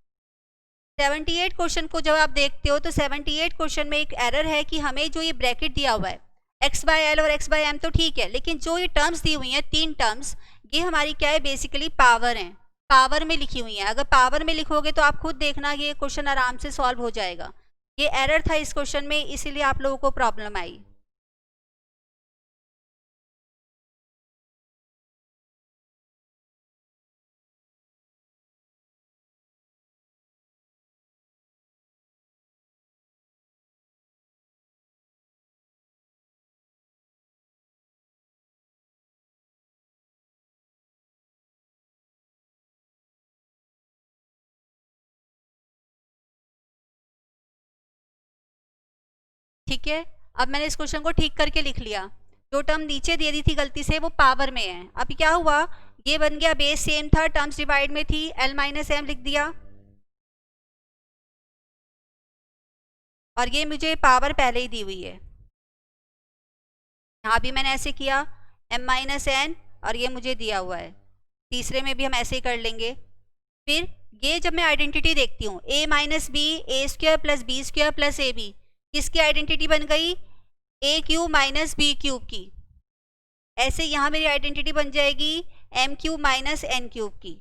78 क्वेश्चन को जब आप देखते हो तो 78 क्वेश्चन में एक एरर है कि हमें जो ये ब्रैकेट दिया हुआ है x/l और x/m तो ठीक है, लेकिन जो ये टर्म्स दी हुई हैं 3 टर्म्स, ये हमारी क्या है? बेसिकली पावर है, पावर में लिखी हुई है। अगर पावर में लिखोगे तो आप खुद देखना ये क्वेश्चन आराम से सॉल्व हो जाएगा। ये एरर था इस क्वेश्चन में, इसीलिए आप लोगों को प्रॉब्लम आई। ठीक है, अब मैंने इस क्वेश्चन को ठीक करके लिख लिया। जो टर्म नीचे दे दी थी गलती से वो पावर में है। अभी क्या हुआ? ये बन गया, बेस सेम था, टर्म्स डिवाइड में थी, l-m लिख दिया और ये मुझे पावर पहले ही दी हुई है। यहाँ भी मैंने ऐसे किया, m-n और ये मुझे दिया हुआ है। तीसरे में भी हम ऐसे ही कर लेंगे। फिर ये जब मैं आइडेंटिटी देखती हूँ a - b a² + b² + ab, किसकी आइडेंटिटी बन गई? a³ - b³ की। ऐसे यहाँ मेरी आइडेंटिटी बन जाएगी m³ - n³ की।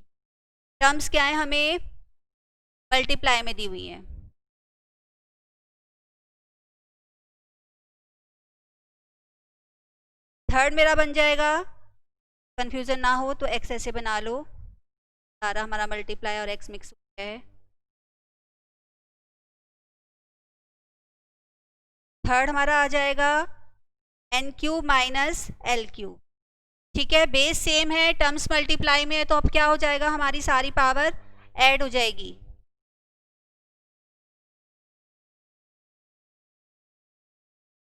टर्म्स क्या है हमें मल्टीप्लाई में दी हुई है। थर्ड मेरा बन जाएगा, कंफ्यूजन ना हो तो एक्स ऐसे बना लो, सारा हमारा मल्टीप्लाई और एक्स मिक्स हो गया है। थर्ड हमारा आ जाएगा N cube minus L cube. ठीक है, बेस सेम है, टर्म्स मल्टीप्लाई में है, तो अब क्या हो जाएगा, हमारी सारी पावर ऐड हो जाएगी।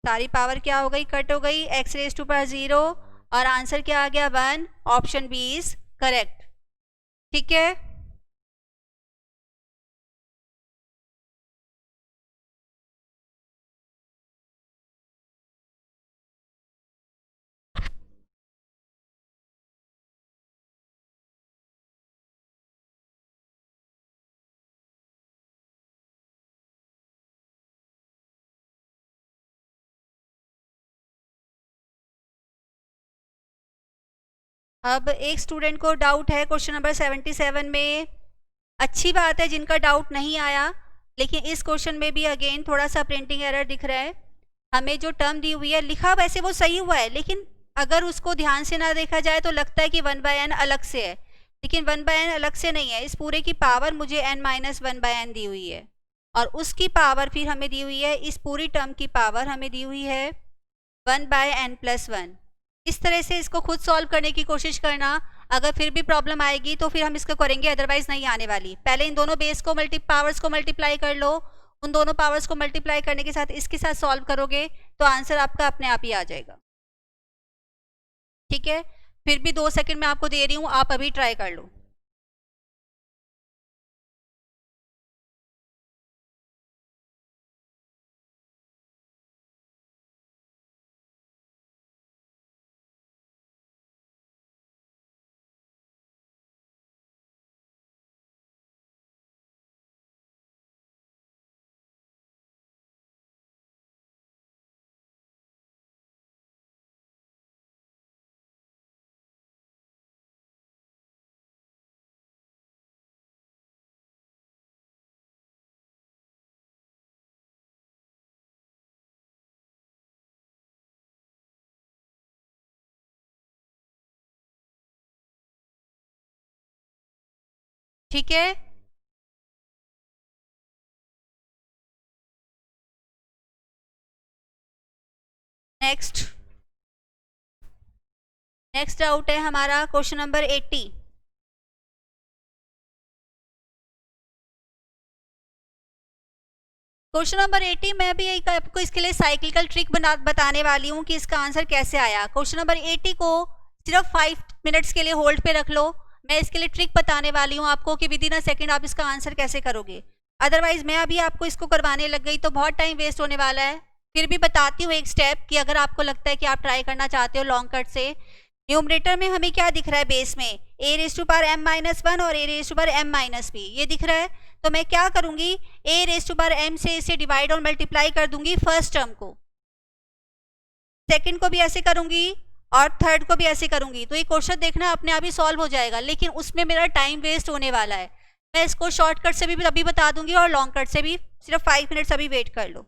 सारी पावर क्या हो गई, कट हो गई, एक्स रेज टू पावर 0 और आंसर क्या आ गया 1। Option B is correct. ठीक है, अब एक स्टूडेंट को डाउट है क्वेश्चन नंबर 77 में। अच्छी बात है जिनका डाउट नहीं आया, लेकिन इस क्वेश्चन में भी अगेन थोड़ा सा प्रिंटिंग एरर दिख रहा है। हमें जो टर्म दी हुई है, लिखा वैसे वो सही हुआ है, लेकिन अगर उसको ध्यान से ना देखा जाए तो लगता है कि 1/n अलग से है, लेकिन 1/n अलग से नहीं है। इस पूरे की पावर मुझे n-1/n दी हुई है, और उसकी पावर फिर हमें दी हुई है, इस पूरी टर्म की पावर हमें दी हुई है 1/n+1। इस तरह से इसको खुद सॉल्व करने की कोशिश करना। अगर फिर भी प्रॉब्लम आएगी तो फिर हम इसको करेंगे, अदरवाइज नहीं आने वाली। पहले इन दोनों बेस को पावर्स को मल्टीप्लाई कर लो, उन दोनों पावर्स को मल्टीप्लाई करने के साथ इसके साथ सॉल्व करोगे तो आंसर आपका अपने आप ही आ जाएगा। ठीक है, फिर भी 2 सेकंड में आपको दे रही हूँ, आप अभी ट्राई कर लो। ठीक है, नेक्स्ट डाउट है हमारा क्वेश्चन नंबर 80। क्वेश्चन नंबर 80 मैं भी एक आपको इसके लिए साइक्लिकल ट्रिक बताने वाली हूँ कि इसका आंसर कैसे आया। क्वेश्चन नंबर 80 को सिर्फ 5 मिनट्स के लिए होल्ड पे रख लो, मैं इसके लिए ट्रिक बताने वाली हूँ आपको कि विद इन अ सेकेंड आप इसका आंसर कैसे करोगे। अदरवाइज मैं अभी आपको इसको करवाने लग गई तो बहुत टाइम वेस्ट होने वाला है। फिर भी बताती हूँ एक स्टेप कि अगर आपको लगता है कि आप ट्राई करना चाहते हो लॉन्ग कट से। न्यूमरेटर में हमें क्या दिख रहा है, बेस में a⁻m-1 और a⁻m-b ये दिख रहा है। तो मैं क्या करूंगी, a⁻m से इसे डिवाइड और मल्टीप्लाई कर दूंगी फर्स्ट टर्म को, सेकंड को भी ऐसे करूंगी और थर्ड को भी ऐसे करूंगी। तो ये क्वेश्चन देखना अपने आप ही सॉल्व हो जाएगा, लेकिन उसमें मेरा टाइम वेस्ट होने वाला है। मैं इसको शॉर्टकट से भी अभी बता दूंगी और लॉन्ग कट से भी। सिर्फ 5 मिनट्स अभी वेट कर लो।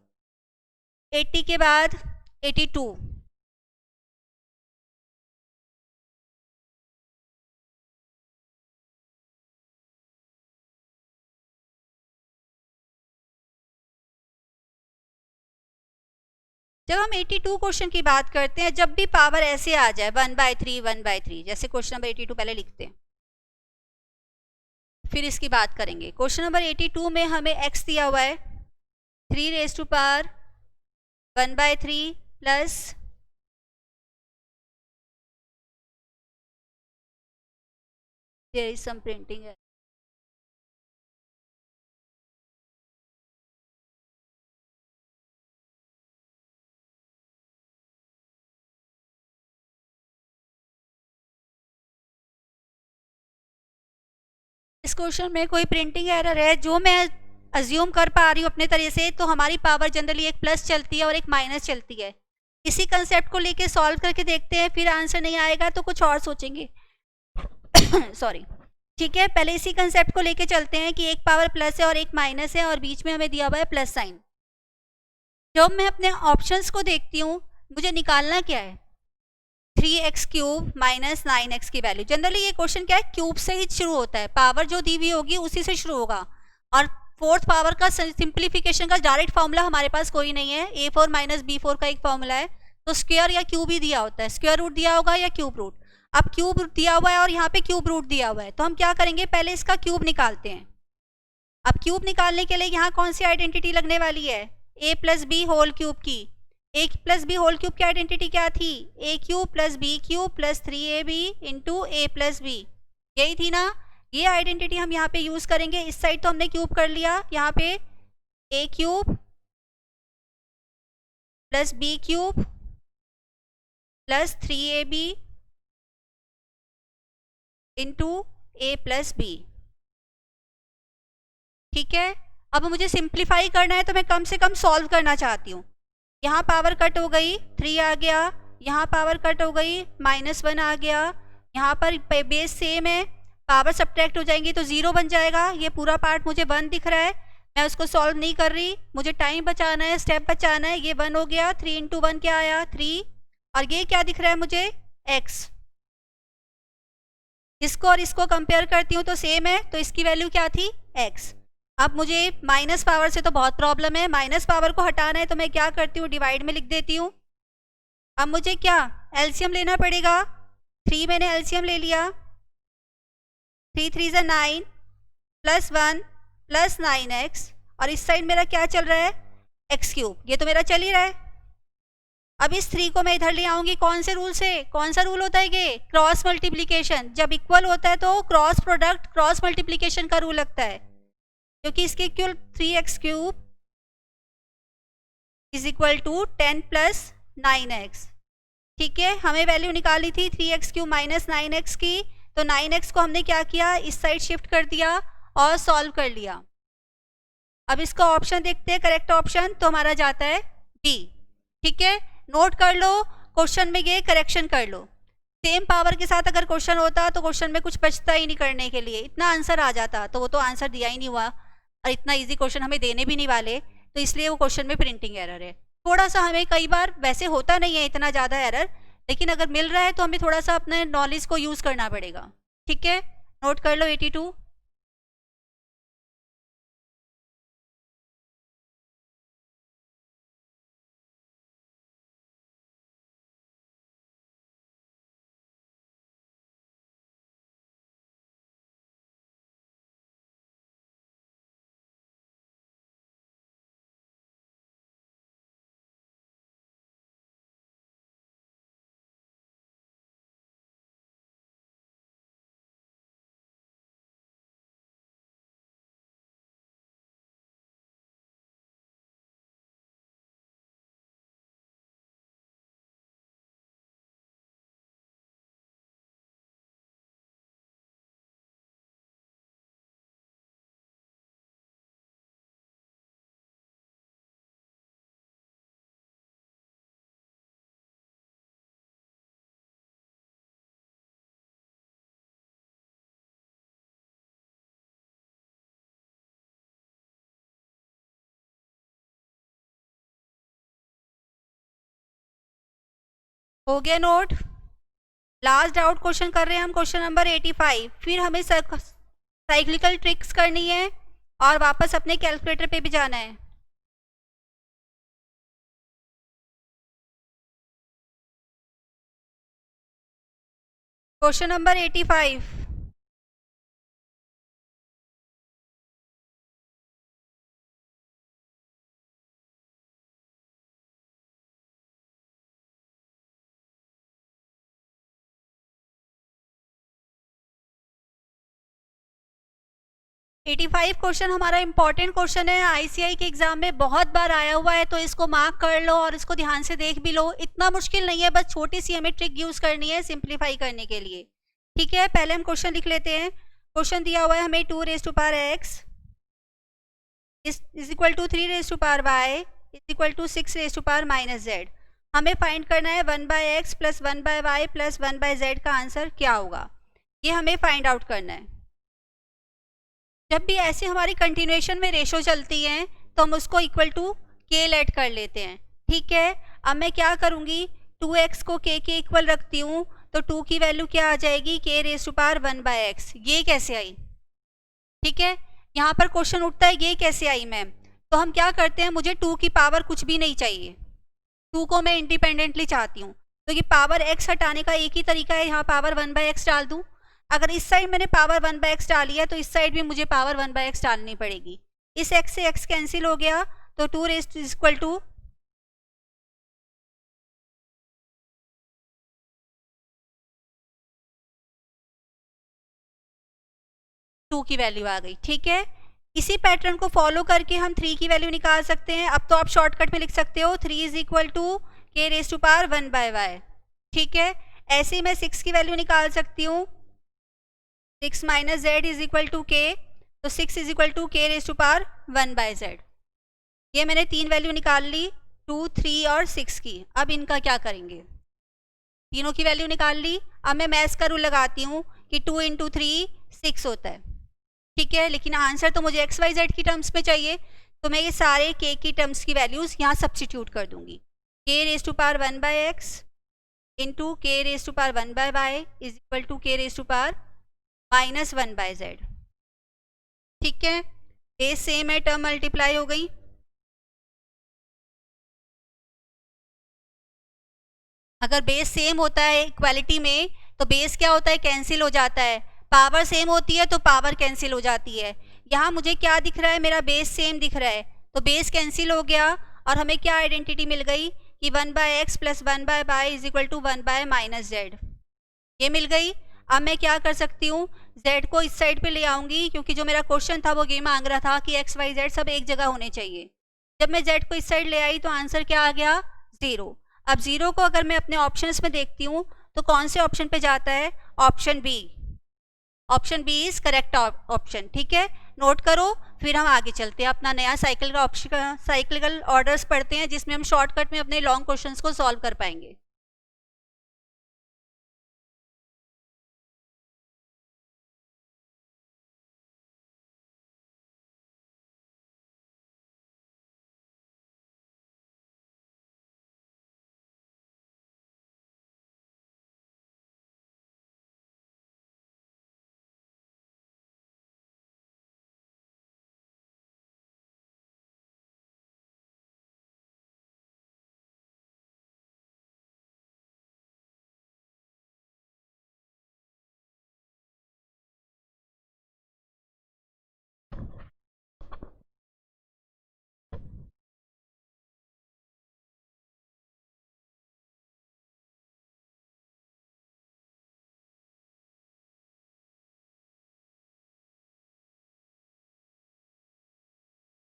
80 के बाद 82, जब हम 82 क्वेश्चन की बात करते हैं, जब भी पावर ऐसे आ जाए 1/3 1/3, जैसे क्वेश्चन नंबर 82 पहले लिखते हैं, फिर इसकी बात करेंगे। क्वेश्चन नंबर 82 में हमें x दिया हुआ है 3⁻1/3 plus there is some printing error. इस क्वेश्चन में कोई प्रिंटिंग एरर है जो मैं अज्यूम कर पा रही हूँ अपने तरीके से। तो हमारी पावर जनरली एक प्लस चलती है और एक माइनस चलती है। इसी कंसेप्ट को लेके सॉल्व करके देखते हैं, फिर आंसर नहीं आएगा तो कुछ और सोचेंगे। सॉरी। ठीक है, पहले इसी कंसेप्ट को लेके चलते हैं कि एक पावर प्लस है और एक माइनस है और बीच में हमें दिया हुआ है प्लस साइन। जब मैं अपने ऑप्शंस को देखती हूँ, मुझे निकालना क्या है, 3x क्यूब माइनस 9x की वैल्यू। जनरली ये क्वेश्चन क्या है, क्यूब से ही शुरू होता है, पावर जो दी हुई होगी उसी से शुरू होगा, और फोर्थ पावर का सिंप्लीफिकेशन का डायरेक्ट फॉर्मूला हमारे पास कोई नहीं है, a4 माइनस b4 का एक फॉर्मूला है, तो स्क्वायर या क्यूब ही दिया होता है, स्क्वायर रूट दिया होगा या क्यूब रूट। अब क्यूब दिया हुआ है और यहाँ पे क्यूब रूट दिया हुआ है, तो हम क्या करेंगे, पहले इसका क्यूब निकालते हैं। अब क्यूब निकालने के लिए यहाँ कौन सी आइडेंटिटी लगने वाली है, a plus B whole cube की। a plus B whole cube की आइडेंटिटी क्या थी, a cube plus B cube plus 3ab into a plus B, यही थी ना। ये आइडेंटिटी हम यहाँ पे यूज करेंगे। इस साइड तो हमने क्यूब कर लिया, यहाँ पे a cube plus B cube plus 3ab into a plus B. ठीक है, अब मुझे सिंप्लीफाई करना है तो मैं कम से कम सॉल्व करना चाहती हूँ। यहाँ पावर कट हो गई, 3 आ गया, यहाँ पावर कट हो गई, -1 आ गया, यहाँ पर बेस सेम है, पावर सब्ट्रैक्ट हो जाएंगी तो 0 बन जाएगा। ये पूरा पार्ट मुझे 1 दिख रहा है, मैं उसको सॉल्व नहीं कर रही, मुझे टाइम बचाना है, स्टेप बचाना है। ये 1 हो गया, 3 इंटू 1 क्या आया, 3, और ये क्या दिख रहा है मुझे, x। इसको और इसको कंपेयर करती हूँ तो सेम है, तो इसकी वैल्यू क्या थी, x। अब मुझे माइनस पावर से तो बहुत प्रॉब्लम है, माइनस पावर को हटाना है तो मैं क्या करती हूँ, डिवाइड में लिख देती हूँ। अब मुझे क्या एलसीएम लेना पड़ेगा, 3 मैंने एलसीएम ले लिया, 3 3 = 9 प्लस 1 प्लस 9x, और इस साइड मेरा क्या चल रहा है, x क्यूब, ये तो मेरा चल ही रहा है। अब इस 3 को मैं इधर ले आऊंगी, कौन से रूल से, कौन सा रूल होता है ये, क्रॉस मल्टीप्लीकेशन। जब इक्वल होता है तो क्रॉस प्रोडक्ट क्रॉस मल्टीप्लीकेशन का रूल लगता है, क्योंकि इसके equal 3x cube is equal to 10 plus 9x। ठीक है, हमें वैल्यू निकाली थी 3x क्यूब माइनस 9x की, तो 9x को हमने क्या किया, इस साइड शिफ्ट कर दिया और सॉल्व कर लिया। अब इसका ऑप्शन देखते हैं, करेक्ट ऑप्शन तो हमारा जाता है बी। ठीक है, नोट कर लो, क्वेश्चन में ये करेक्शन कर लो। सेम पावर के साथ अगर क्वेश्चन होता तो क्वेश्चन में कुछ बचता ही नहीं करने के लिए, इतना आंसर आ जाता, तो वो तो आंसर दिया ही नहीं हुआ, और इतना इजी क्वेश्चन हमें देने भी नहीं वाले, तो इसलिए वो क्वेश्चन में प्रिंटिंग एरर है। थोड़ा सा हमें, कई बार वैसे होता नहीं है इतना ज़्यादा एरर, लेकिन अगर मिल रहा है तो हमें थोड़ा सा अपने नॉलेज को यूज़ करना पड़ेगा। ठीक है, नोट कर लो 82। हो गया नोट। लास्ट डाउट क्वेश्चन कर रहे हैं हम, क्वेश्चन नंबर 85। फिर हमें साइक्लिकल ट्रिक्स करनी है और वापस अपने कैलकुलेटर पे भी जाना है। Question number 85। एटी 85 क्वेश्चन हमारा इंपॉर्टेंट क्वेश्चन है, आईसीआई के एग्जाम में बहुत बार आया हुआ है, तो इसको मार्क कर लो और इसको ध्यान से देख भी लो। इतना मुश्किल नहीं है, बस छोटी सी हमें ट्रिक यूज करनी है सिंप्लीफाई करने के लिए। ठीक है, पहले हम क्वेश्चन लिख लेते हैं। क्वेश्चन दिया हुआ है हमें 2x is equal to 3y is equal to 6 - z। हमें फाइंड करना है 1/x plus 1/y plus 1/z का आंसर क्या होगा, ये हमें फाइंड आउट करना है। जब भी ऐसे हमारी कंटिन्यूएशन में रेशो चलती हैं तो हम उसको इक्वल टू के लेट कर लेते हैं, ठीक है। अब मैं क्या करूँगी, 2x को k के इक्वल रखती हूँ, तो 2 की वैल्यू क्या आ जाएगी, k raise to power 1/x। ये कैसे आई, ठीक है। यहाँ पर क्वेश्चन उठता है ये कैसे आई मैम, तो हम क्या करते हैं, मुझे 2 की पावर कुछ भी नहीं चाहिए, 2 को मैं इंडिपेंडेंटली चाहती हूँ, तो ये पावर x हटाने का एक ही तरीका है, यहाँ पावर 1/x डाल दूँ। अगर इस साइड मैंने पावर 1/x डाली है तो इस साइड भी मुझे पावर 1/x डालनी पड़ेगी। इस x से x कैंसिल हो गया, तो 2 रेज़ टू इक्वल टू 2 की वैल्यू आ गई, ठीक है। इसी पैटर्न को फॉलो करके हम 3 की वैल्यू निकाल सकते हैं। अब तो आप शॉर्टकट में लिख सकते हो 3 is equal to k raise to power 1/y, ठीक है। ऐसे ही मैं 6 की वैल्यू निकाल सकती हूँ, 6 minus Z is equal to k, तो 6 is equal to k raise to power 1/z। ये मैंने 3 वैल्यू निकाल ली, 2, 3 और 6 की। अब इनका क्या करेंगे, तीनों की वैल्यू निकाल ली। अब मैं मैथ्स का रूल लगाती हूँ कि 2 इंटू 3 6 होता है, ठीक है। लेकिन आंसर तो मुझे एक्स वाई जेड की टर्म्स में चाहिए, तो मैं ये सारे k की टर्म्स की वैल्यूज़ यहाँ सब्सटीट्यूट कर दूंगी। k raise to power 1/x into k raise to power 1/y is equal to k raise to power -1/z, ठीक है। बेस सेम है, टर्म मल्टीप्लाई हो गई। अगर बेस सेम होता है इक्वालिटी में तो बेस क्या होता है, कैंसिल हो जाता है। पावर सेम होती है तो पावर कैंसिल हो जाती है। यहाँ मुझे क्या दिख रहा है, मेरा बेस सेम दिख रहा है, तो बेस कैंसिल हो गया और हमें क्या आइडेंटिटी मिल गई कि 1/x plus 1/y is equal to 1/-z, ये मिल गई। अब मैं क्या कर सकती हूँ, z को इस साइड पे ले आऊँगी, क्योंकि जो मेरा क्वेश्चन था वो ये मांग रहा था कि x y z सब एक जगह होने चाहिए। जब मैं z को इस साइड ले आई तो आंसर क्या आ गया, 0। अब 0 को अगर मैं अपने ऑप्शंस में देखती हूँ तो कौन से ऑप्शन पे जाता है, option B. Option B is correct option, ठीक है। नोट करो, फिर हम आगे चलते हैं, अपना नया साइकिल का ऑप्शन साइक्लिकल ऑर्डर्स पढ़ते हैं, जिसमें हम शॉर्टकट में अपने लॉन्ग क्वेश्चंस को सॉल्व कर पाएंगे।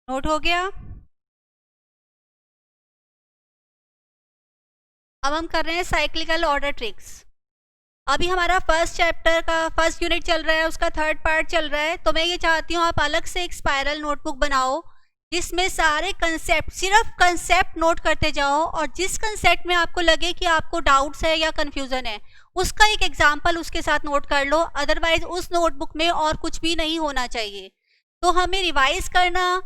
नोट हो गया। अब हम कर रहे हैं साइक्लिकल ऑर्डर ट्रिक्स। अभी हमारा फर्स्ट चैप्टर का फर्स्ट यूनिट चल रहा है, उसका थर्ड पार्ट चल रहा है, तो मैं ये चाहती हूँ आप अलग से एक स्पाइरल नोटबुक बनाओ, जिसमें सारे कंसेप्ट, सिर्फ कंसेप्ट नोट करते जाओ, और जिस कंसेप्ट में आपको लगे कि आपको डाउट्स है या कंफ्यूजन है उसका एक एग्जाम्पल उसके साथ नोट कर लो। अदरवाइज उस नोटबुक में और कुछ भी नहीं होना चाहिए, तो हमें रिवाइज करना,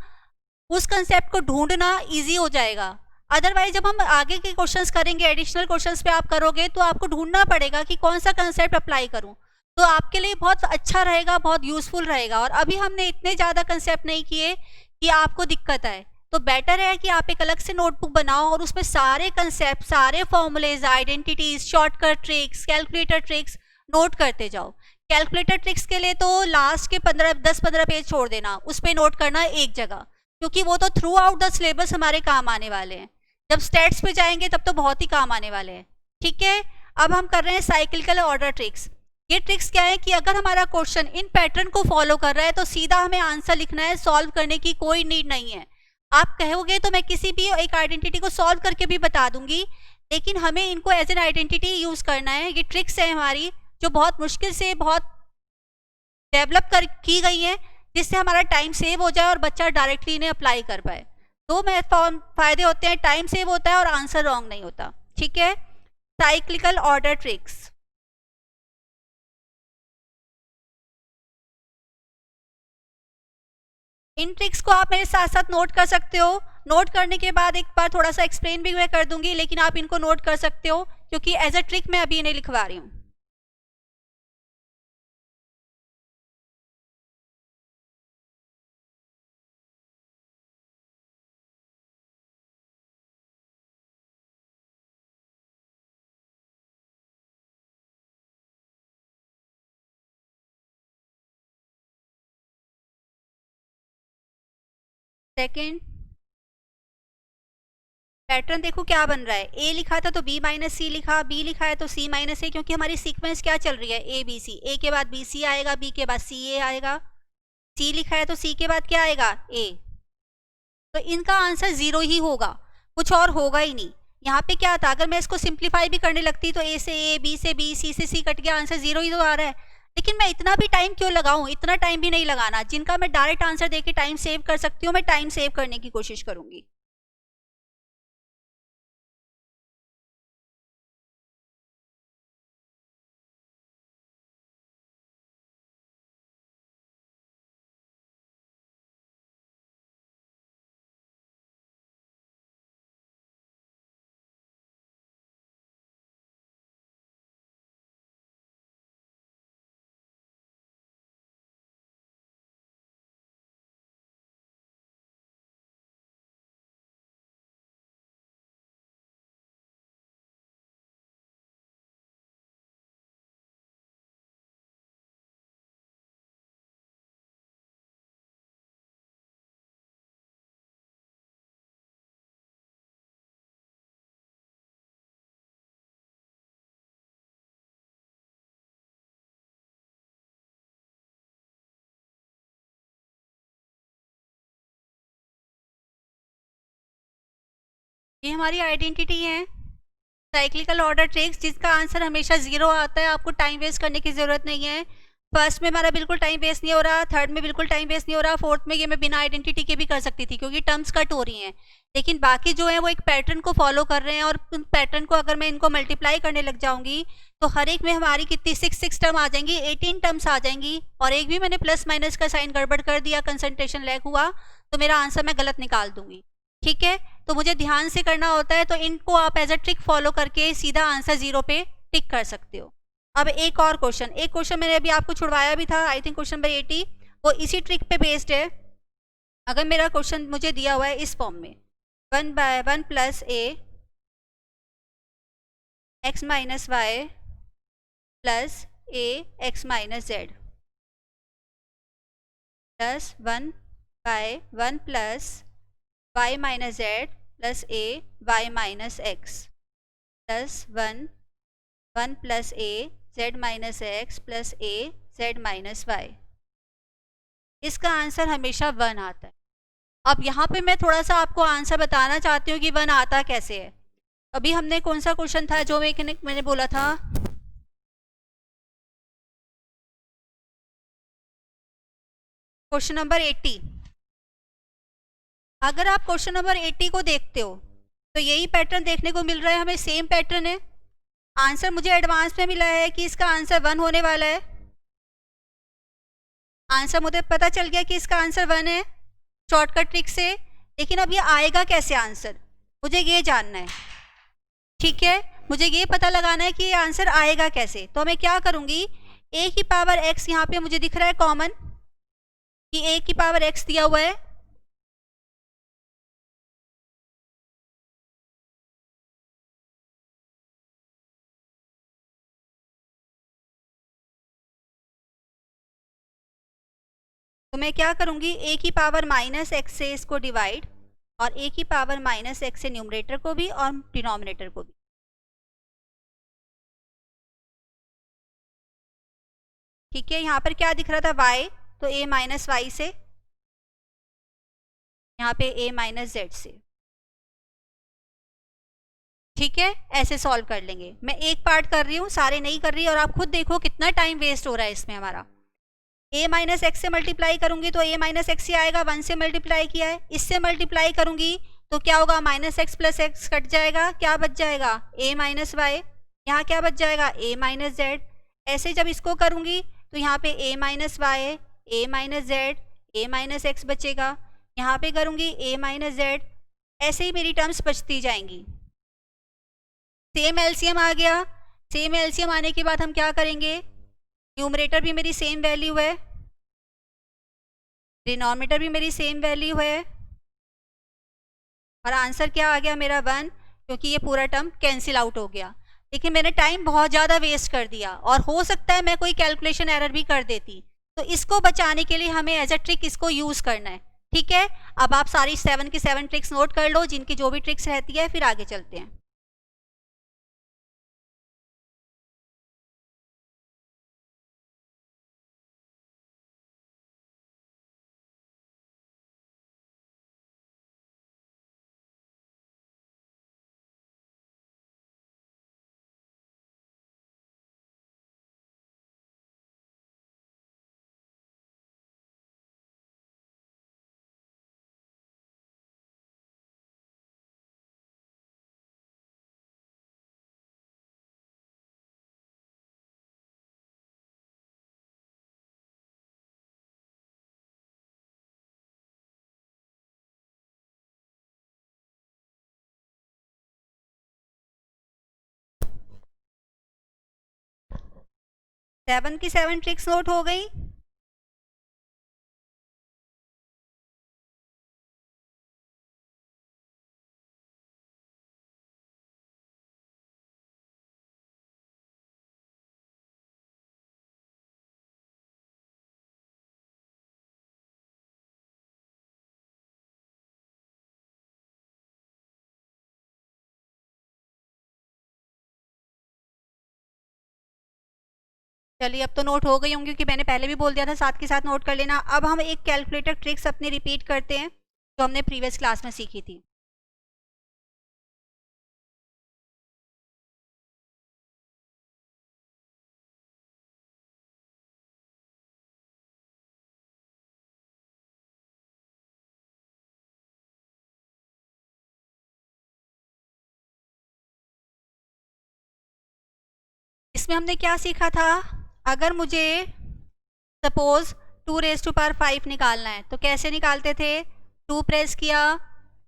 उस कंसेप्ट को ढूंढना इजी हो जाएगा। अदरवाइज जब हम आगे के क्वेश्चंस करेंगे, एडिशनल क्वेश्चंस पे आप करोगे, तो आपको ढूंढना पड़ेगा कि कौन सा कंसेप्ट अप्लाई करूं, तो आपके लिए बहुत अच्छा रहेगा, बहुत यूजफुल रहेगा। और अभी हमने इतने ज़्यादा कंसेप्ट नहीं किए कि आपको दिक्कत आए, तो बेटर है कि आप एक अलग से नोटबुक बनाओ और उसमें सारे कंसेप्ट, सारे formulas, identities, shortcut tricks, calculator tricks note करते जाओ। कैलकुलेटर ट्रिक्स के लिए तो लास्ट के 10-15 पेज छोड़ देना, उस पर नोट करना एक जगह, क्योंकि वो तो थ्रू आउट द सिलेबस हमारे काम आने वाले हैं। जब स्टेट्स पे जाएंगे तब तो बहुत ही काम आने वाले हैं, ठीक है। अब हम कर रहे हैं साइक्लिकल ऑर्डर ट्रिक्स। ये ट्रिक्स क्या है कि अगर हमारा क्वेश्चन इन पैटर्न को फॉलो कर रहा है तो सीधा हमें आंसर लिखना है, सॉल्व करने की कोई नीड नहीं है। आप कहोगे तो मैं किसी भी एक आइडेंटिटी को सॉल्व करके भी बता दूंगी, लेकिन हमें इनको एज एन आइडेंटिटी यूज करना है। ये ट्रिक्स है हमारी जो बहुत मुश्किल से बहुत डेवलप कर की गई है, जिससे हमारा टाइम सेव हो जाए और बच्चा डायरेक्टली इन्हें अप्लाई कर पाए। दो फायदे होते हैं, टाइम सेव होता है और आंसर रॉन्ग नहीं होता, ठीक है। Cyclical order tricks. इन ट्रिक्स को आप मेरे साथ साथ नोट कर सकते हो। नोट करने के बाद एक बार थोड़ा सा एक्सप्लेन भी मैं कर दूंगी, लेकिन आप इनको नोट कर सकते हो क्योंकि एज अ ट्रिक मैं अभी इन्हें लिखवा रही हूँ। सेकेंड पैटर्न देखो क्या बन रहा है, ए लिखा था तो बी माइनस सी लिखा, बी लिखा है तो सी माइनस ए, क्योंकि हमारी सीक्वेंस क्या चल रही है, ए बी सी। ए के बाद बी सी आएगा, बी के बाद सी ए आएगा, सी लिखा है तो सी के बाद क्या आएगा, ए। तो इनका आंसर जीरो ही होगा, कुछ और होगा ही नहीं। यहाँ पे क्या था, अगर मैं इसको सिंप्लीफाई भी करने लगती तो ए से बी, सी से सी कट गया, आंसर जीरो ही तो आ रहा है। लेकिन मैं इतना भी टाइम क्यों लगाऊं, इतना टाइम भी नहीं लगाना। जिनका मैं डायरेक्ट आंसर देके टाइम सेव कर सकती हूँ, मैं टाइम सेव करने की कोशिश करूंगी। ये हमारी आइडेंटिटी है, साइक्लिकल ऑर्डर ट्रिक्स, जिसका आंसर हमेशा जीरो आता है। आपको टाइम वेस्ट करने की जरूरत नहीं है। फर्स्ट में हमारा बिल्कुल टाइम वेस्ट नहीं हो रहा, थर्ड में बिल्कुल टाइम वेस्ट नहीं हो रहा, फोर्थ में ये मैं बिना आइडेंटिटी के भी कर सकती थी क्योंकि टर्म्स कट हो रही हैं। लेकिन बाकी जो है वो एक पैटर्न को फॉलो कर रहे हैं, और उन पैटर्न को अगर मैं इनको मल्टीप्लाई करने लग जाऊंगी तो हर एक में हमारी कितनी 6 टर्म आ जाएंगी, 18 टर्म्स आ जाएंगी। और एक भी मैंने प्लस माइनस का साइन गड़बड़ कर दिया, कंसंट्रेशन लैग हुआ, तो मेरा आंसर मैं गलत निकाल दूंगी। ठीक है, तो मुझे ध्यान से करना होता है। तो इनको आप एज अ ट्रिक फॉलो करके सीधा आंसर जीरो पे टिक कर सकते हो। अब एक और क्वेश्चन, एक क्वेश्चन मैंने अभी आपको छुड़वाया भी था, आई थिंक क्वेश्चन नंबर 80, वो इसी ट्रिक पे बेस्ड है। अगर मेरा क्वेश्चन मुझे दिया हुआ है इस फॉर्म में, 1/1 plus a x minus y plus a x minus z plus 1/1 plus y minus z plus a y minus x plus 1 plus a z minus x plus a z minus y. इसका आंसर हमेशा 1 आता है। अब यहाँ पे मैं थोड़ा सा आपको आंसर बताना चाहती हूँ कि 1 आता कैसे है। अभी हमने कौन सा क्वेश्चन था जो मैंने बोला था, क्वेश्चन नंबर 80। अगर आप क्वेश्चन नंबर 80 को देखते हो तो यही पैटर्न देखने को मिल रहा है हमें, सेम पैटर्न है। आंसर मुझे एडवांस में मिला है कि इसका आंसर 1 होने वाला है। आंसर मुझे पता चल गया कि इसका आंसर 1 है शॉर्टकट ट्रिक से। लेकिन अब ये आएगा कैसे आंसर, मुझे ये जानना है। ठीक है, मुझे ये पता लगाना है कि ये आंसर आएगा कैसे। तो मैं क्या करूंगी, ए की पावर एक्स यहाँ पे मुझे दिख रहा है कॉमन, कि ए की पावर एक्स दिया हुआ है, तो मैं क्या करूंगी, ए की पावर माइनस एक्स से इसको डिवाइड, और ए की पावर माइनस एक्स से न्यूमरेटर को भी और डिनोमिनेटर को भी। ठीक है, यहाँ पर क्या दिख रहा था y, तो a माइनस वाई से, यहाँ पे a माइनस जेड से। ठीक है, ऐसे सॉल्व कर लेंगे। मैं एक पार्ट कर रही हूँ, सारे नहीं कर रही, और आप खुद देखो कितना टाइम वेस्ट हो रहा है इसमें हमारा। a माइनस एक्स से मल्टीप्लाई करूंगी तो a माइनस एक्स ही आएगा, 1 से मल्टीप्लाई किया है। इससे मल्टीप्लाई करूंगी तो क्या होगा, minus x plus x cut जाएगा, क्या बच जाएगा, a माइनस वाई, यहाँ क्या बच जाएगा, a माइनस जेड। ऐसे जब इसको करूंगी तो यहाँ पे a minus Y, a minus Z, a minus X बचेगा, यहाँ पे करूँगी a माइनस जेड, ऐसे ही मेरी टर्म्स बचती जाएंगी। सेम एलसीएम आ गया। सेम एलसीएम आने के बाद हम क्या करेंगे, न्यूमरेटर भी मेरी सेम वैल्यू है, डिनोमिनेटर भी मेरी सेम वैल्यू है, और आंसर क्या आ गया मेरा 1, क्योंकि ये पूरा टर्म कैंसिल आउट हो गया। लेकिन मैंने टाइम बहुत ज़्यादा वेस्ट कर दिया, और हो सकता है मैं कोई कैलकुलेशन एरर भी कर देती, तो इसको बचाने के लिए हमें एज अ ट्रिक इसको यूज़ करना है। ठीक है, अब आप सारी 7 की 7 ट्रिक्स नोट कर लो, जिनकी जो भी ट्रिक्स रहती है, फिर आगे चलते हैं। सेवन की 7 ट्रिक्स नोट हो गई। चलिए, अब तो नोट हो गई होंगी, क्योंकि मैंने पहले भी बोल दिया था साथ के साथ नोट कर लेना। अब हम एक कैलकुलेटर ट्रिक्स अपनी रिपीट करते हैं जो हमने प्रीवियस क्लास में सीखी थी। इसमें हमने क्या सीखा था, अगर मुझे सपोज 2 रेज़ टू पावर 5 निकालना है तो कैसे निकालते थे, 2 प्रेस किया,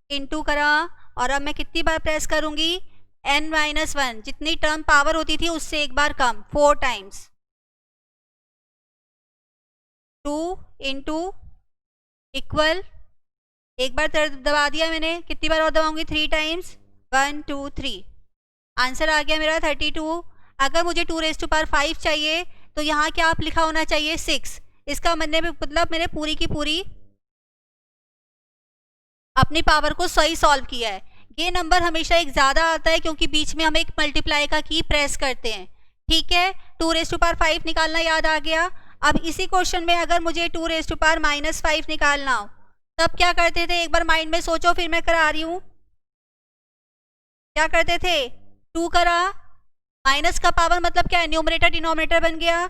इनटू करा, और अब मैं कितनी बार प्रेस करूंगी, n-1, जितनी टर्म पावर होती थी उससे एक बार कम, 4 टाइम्स, 2 इंटू इक्वल, एक बार दबा दिया मैंने, कितनी बार और दबाऊंगी, 3 टाइम्स, 1 2 3, आंसर आ गया मेरा 32। अगर मुझे 2 रेज़ टू पावर 5 चाहिए तो यहाँ क्या आप लिखा होना चाहिए, 6। इसका मतलब मैंने पूरी की पूरी अपनी पावर को सही सॉल्व किया है। ये नंबर हमेशा एक ज़्यादा आता है क्योंकि बीच में हम एक मल्टीप्लाई का की प्रेस करते हैं। ठीक है, 2 रेज़ टू पावर 5 निकालना याद आ गया। अब इसी क्वेश्चन में अगर मुझे 2 रेज़ टू पावर -5 निकालना हो तब क्या करते थे, एक बार माइंड में सोचो, फिर मैं करा रही हूँ। क्या करते थे, 2 करा, माइनस का पावर मतलब क्या है, न्यूमरेटर डिनोमिनेटर बन गया,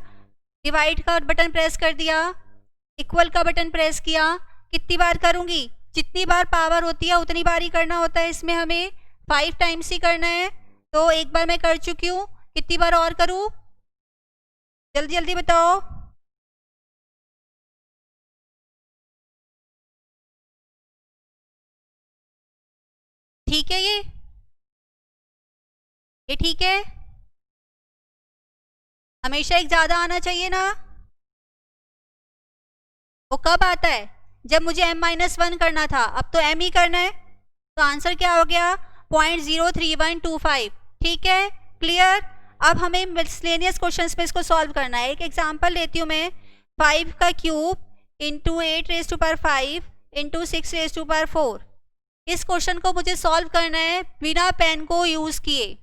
डिवाइड का बटन प्रेस कर दिया, इक्वल का बटन प्रेस किया। कितनी बार करूंगी, जितनी बार पावर होती है उतनी बार ही करना होता है, इसमें हमें 5 टाइम्स ही करना है। तो एक बार मैं कर चुकी हूँ, कितनी बार और करूँ, जल्दी जल्दी बताओ। ठीक है, ये ठीक है, हमेशा एक ज़्यादा आना चाहिए ना। वो कब आता है, जब मुझे m-1 करना था, अब तो m ही करना है, तो आंसर क्या हो गया, 0.03125। ठीक है, क्लियर। अब हमें मिसलेनियस क्वेश्चंस पे इसको सॉल्व करना है। एक एग्जांपल लेती हूँ मैं, 5 का cube into 8 raise to power 5 into 6 raise to power 4। इस क्वेश्चन को मुझे सॉल्व करना है बिना पेन को यूज़ किए।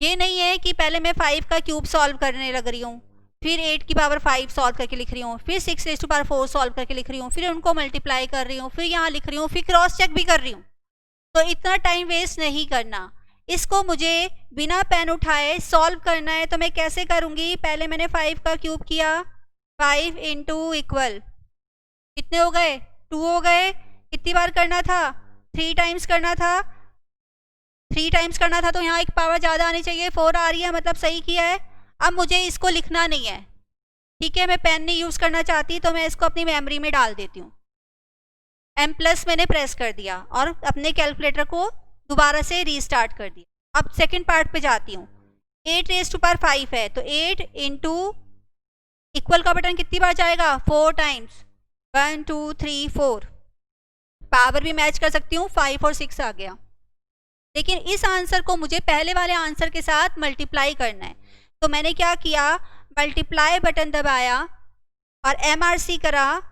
ये नहीं है कि पहले मैं 5 का क्यूब सॉल्व करने लग रही हूँ, फिर 8 की पावर 5 सॉल्व करके लिख रही हूँ, फिर 6 रेज़ टू पावर 4 सॉल्व करके लिख रही हूँ, फिर उनको मल्टीप्लाई कर रही हूँ, फिर यहाँ लिख रही हूँ, फिर क्रॉस चेक भी कर रही हूँ। तो इतना टाइम वेस्ट नहीं करना, इसको मुझे बिना पेन उठाए सॉल्व करना है। तो मैं कैसे करूँगी, पहले मैंने 5 का क्यूब किया, 5 इंटू इक्वल, कितने हो गए, 2 हो गए। कितनी बार करना था, 3 टाइम्स करना था, 3 टाइम्स करना था, तो यहाँ एक पावर ज़्यादा आनी चाहिए, 4 आ रही है, मतलब सही किया है। अब मुझे इसको लिखना नहीं है, ठीक है, मैं पेन नहीं यूज़ करना चाहती तो मैं इसको अपनी मेमोरी में डाल देती हूँ। M+ मैंने प्रेस कर दिया और अपने कैलकुलेटर को दोबारा से रीस्टार्ट कर दिया। अब सेकंड पार्ट पे जाती हूँ। 8 रेज़ टू पावर 5 है तो 8 इंटू इक्वल का बटन कितनी बार जाएगा? 4 टाइम्स। 1 2 3 4। पावर भी मैच कर सकती हूँ, 5 और 6 आ गया। लेकिन इस आंसर को मुझे पहले वाले आंसर के साथ मल्टीप्लाई करना है, तो मैंने क्या किया, मल्टीप्लाई बटन दबाया और MRC करा।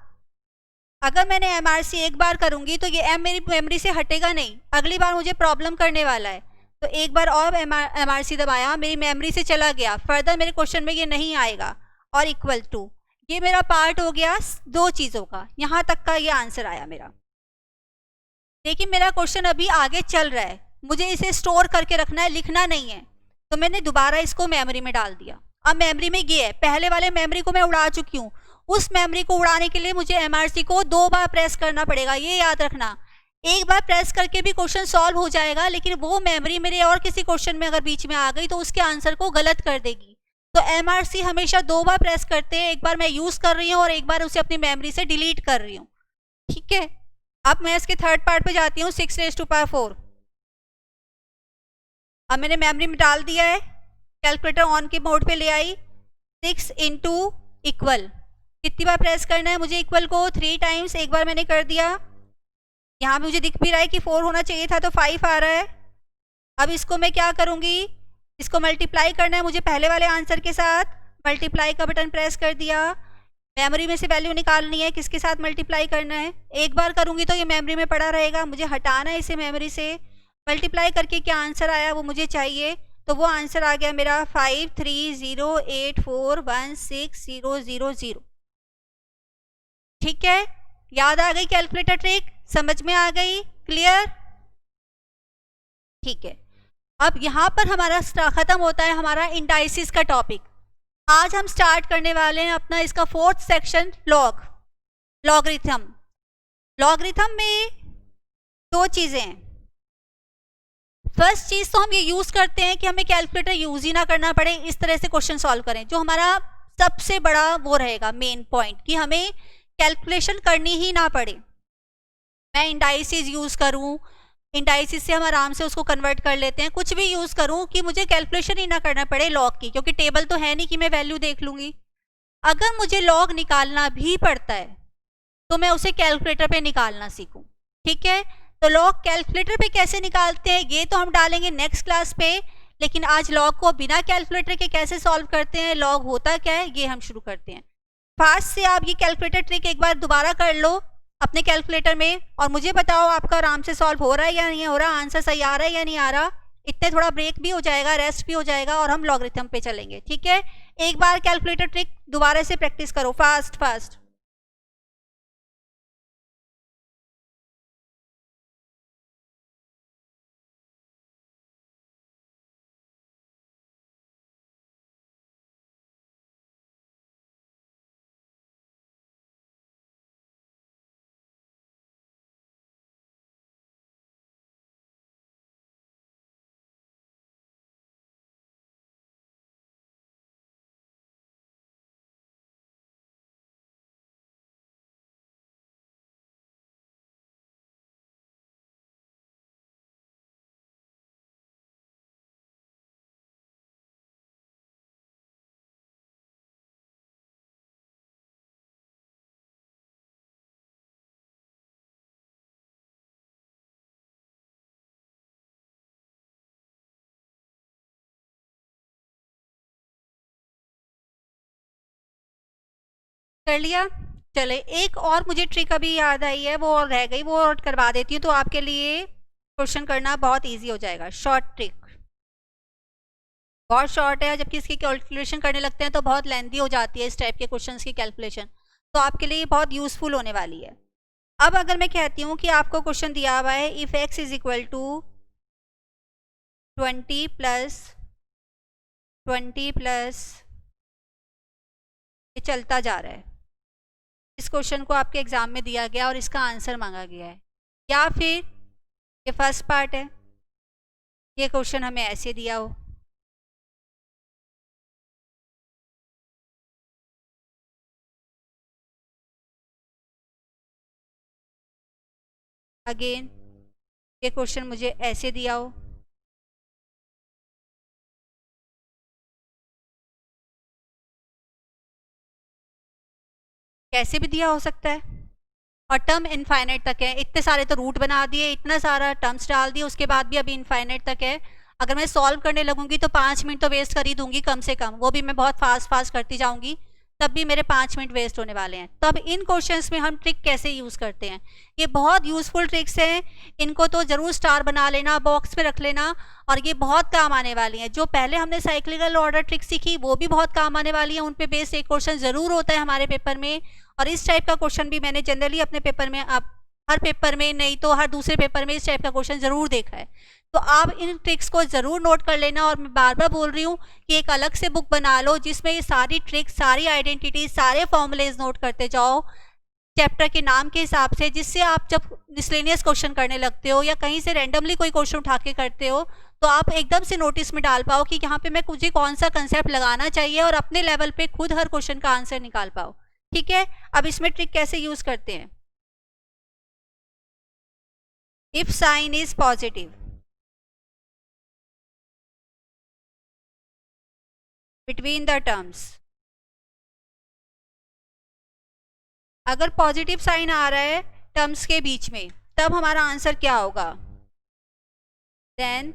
अगर मैंने MRC एक बार करूंगी तो ये M मेरी मेमोरी से हटेगा नहीं, अगली बार मुझे प्रॉब्लम करने वाला है। तो एक बार और MRC दबाया, मेरी मेमोरी से चला गया, फर्दर मेरे क्वेश्चन में ये नहीं आएगा। और इक्वल टू, ये मेरा पार्ट हो गया दो चीज़ों का, यहाँ तक का ये आंसर आया मेरा। लेकिन मेरा क्वेश्चन अभी आगे चल रहा है, मुझे इसे स्टोर करके रखना है, लिखना नहीं है। तो मैंने दोबारा इसको मेमोरी में डाल दिया। अब मेमोरी में ये है, पहले वाले मेमोरी को मैं उड़ा चुकी हूँ, उस मेमोरी को उड़ाने के लिए मुझे MRC को 2 बार प्रेस करना पड़ेगा, ये याद रखना। एक बार प्रेस करके भी क्वेश्चन सॉल्व हो जाएगा, लेकिन वो मेमोरी मेरे और किसी क्वेश्चन में अगर बीच में आ गई तो उसके आंसर को गलत कर देगी। तो MRC हमेशा 2 बार प्रेस करते हैं, एक बार मैं यूज कर रही हूँ और एक बार उसे अपनी मेमोरी से डिलीट कर रही हूँ। ठीक है, अब मैं इसके थर्ड पार्ट पे जाती हूँ, 6 रेज़ टू पावर 4। अब मैंने मेमोरी में डाल दिया है, कैलकुलेटर ऑन के मोड पे ले आई। 6 इंटू इक्वल कितनी बार प्रेस करना है मुझे? इक्वल को 3 टाइम्स, एक बार मैंने कर दिया। यहाँ मुझे दिख भी रहा है कि 4 होना चाहिए था तो 5 आ रहा है। अब इसको मैं क्या करूँगी, इसको मल्टीप्लाई करना है मुझे पहले वाले आंसर के साथ, मल्टीप्लाई का बटन प्रेस कर दिया। मेमोरी में से वैल्यू निकालनी है, किसके साथ मल्टीप्लाई करना है। एक बार करूँगी तो ये मेमोरी में पड़ा रहेगा, मुझे हटाना है इसे मेमोरी से। मल्टीप्लाई करके क्या आंसर आया वो मुझे चाहिए, तो वो आंसर आ गया मेरा 5308416000। ठीक है, याद आ गई कैलकुलेटर ट्रिक, समझ में आ गई, क्लियर? ठीक है, अब यहाँ पर हमारा खत्म होता है हमारा इंडाइसिस का टॉपिक। आज हम स्टार्ट करने वाले हैं अपना इसका 4th सेक्शन, लॉगरिथम। लॉगरिथम में दो चीजें हैं। फर्स्ट चीज तो हम ये यूज करते हैं कि हमें कैलकुलेटर यूज ही ना करना पड़े, इस तरह से क्वेश्चन सॉल्व करें, जो हमारा सबसे बड़ा वो रहेगा मेन पॉइंट, कि हमें कैलकुलेशन करनी ही ना पड़े। मैं इंडाइसिस यूज करूं, इंडाइसिस से हम आराम से उसको कन्वर्ट कर लेते हैं, कुछ भी यूज करूं कि मुझे कैलकुलेशन ही ना करना पड़े लॉग की, क्योंकि टेबल तो है नहीं कि मैं वैल्यू देख लूंगी। अगर मुझे लॉग निकालना भी पड़ता है तो मैं उसे कैलकुलेटर पे निकालना सीखूं। ठीक है, तो लॉग कैलकुलेटर पे कैसे निकालते हैं ये तो हम डालेंगे नेक्स्ट क्लास पे, लेकिन आज लॉग को बिना कैलकुलेटर के कैसे सॉल्व करते हैं, लॉग होता क्या है, ये हम शुरू करते हैं। फास्ट से आप ये कैलकुलेटर ट्रिक एक बार दोबारा कर लो अपने कैलकुलेटर में और मुझे बताओ आपका आराम से सॉल्व हो रहा है या नहीं हो रहा, आंसर सही आ रहा है या नहीं आ रहा। इतने थोड़ा ब्रेक भी हो जाएगा, रेस्ट भी हो जाएगा और हम लॉगरिथम पे चलेंगे। ठीक है, एक बार कैलकुलेटर ट्रिक दोबारा से प्रैक्टिस करो, फास्ट फास्ट। कर लिया, चले एक और मुझे ट्रिक अभी याद आई है, वो और रह गई, वो और करवा देती हूँ तो आपके लिए क्वेश्चन करना बहुत इजी हो जाएगा। शॉर्ट ट्रिक बहुत शॉर्ट है, जबकि इसकी कैलकुलेशन करने लगते हैं तो बहुत लेंथी हो जाती है इस टाइप के क्वेश्चंस की कैलकुलेशन, तो आपके लिए बहुत यूजफुल होने वाली है। अब अगर मैं कहती हूँ कि आपको क्वेश्चन दिया हुआ है, if x is equal to 20 plus ये चलता जा रहा है, इस क्वेश्चन को आपके एग्जाम में दिया गया और इसका आंसर मांगा गया है, या फिर ये फर्स्ट पार्ट है, ये क्वेश्चन हमें ऐसे दिया हो, अगेन ये क्वेश्चन मुझे ऐसे दिया हो, कैसे भी दिया हो सकता है, और टर्म इनफाइनाइट तक है। इतने सारे तो रूट बना दिए, इतना सारा टर्म्स डाल दिए, उसके बाद भी अभी इनफाइनाइट तक है। अगर मैं सॉल्व करने लगूंगी तो 5 मिनट तो वेस्ट कर ही दूंगी कम से कम, वो भी मैं बहुत फास्ट फास्ट करती जाऊंगी, तब भी मेरे 5 मिनट वेस्ट होने वाले हैं। तब इन क्वेश्चंस में हम ट्रिक कैसे यूज़ करते हैं, ये बहुत यूज़फुल ट्रिक्स हैं, इनको तो ज़रूर स्टार बना लेना, बॉक्स में रख लेना, और ये बहुत काम आने वाली हैं। जो पहले हमने साइक्लिकल ऑर्डर ट्रिक सीखी वो भी बहुत काम आने वाली है, उन पे बेस्ड एक क्वेश्चन ज़रूर होता है हमारे पेपर में, और इस टाइप का क्वेश्चन भी मैंने जनरली अपने पेपर में, आप हर पेपर में नहीं तो हर दूसरे पेपर में इस टाइप का क्वेश्चन ज़रूर देखा है। तो आप इन ट्रिक्स को ज़रूर नोट कर लेना, और मैं बार बार बोल रही हूँ कि एक अलग से बुक बना लो जिसमें ये सारी ट्रिक्स, सारी आइडेंटिटी, सारे फॉर्मूलेज नोट करते जाओ चैप्टर के नाम के हिसाब से, जिससे आप जब मिसलेनियस क्वेश्चन करने लगते हो या कहीं से रैंडमली कोई क्वेश्चन उठा के करते हो तो आप एकदम से नोटिस में डाल पाओ कि यहाँ पे मैं मुझे कौन सा कंसेप्ट लगाना चाहिए, और अपने लेवल पे खुद हर क्वेश्चन का आंसर निकाल पाओ। ठीक है, अब इसमें ट्रिक कैसे यूज करते हैं। If sign is positive between the terms, अगर पॉजिटिव साइन आ रहा है टर्म्स के बीच में, तब हमारा आंसर क्या होगा। Then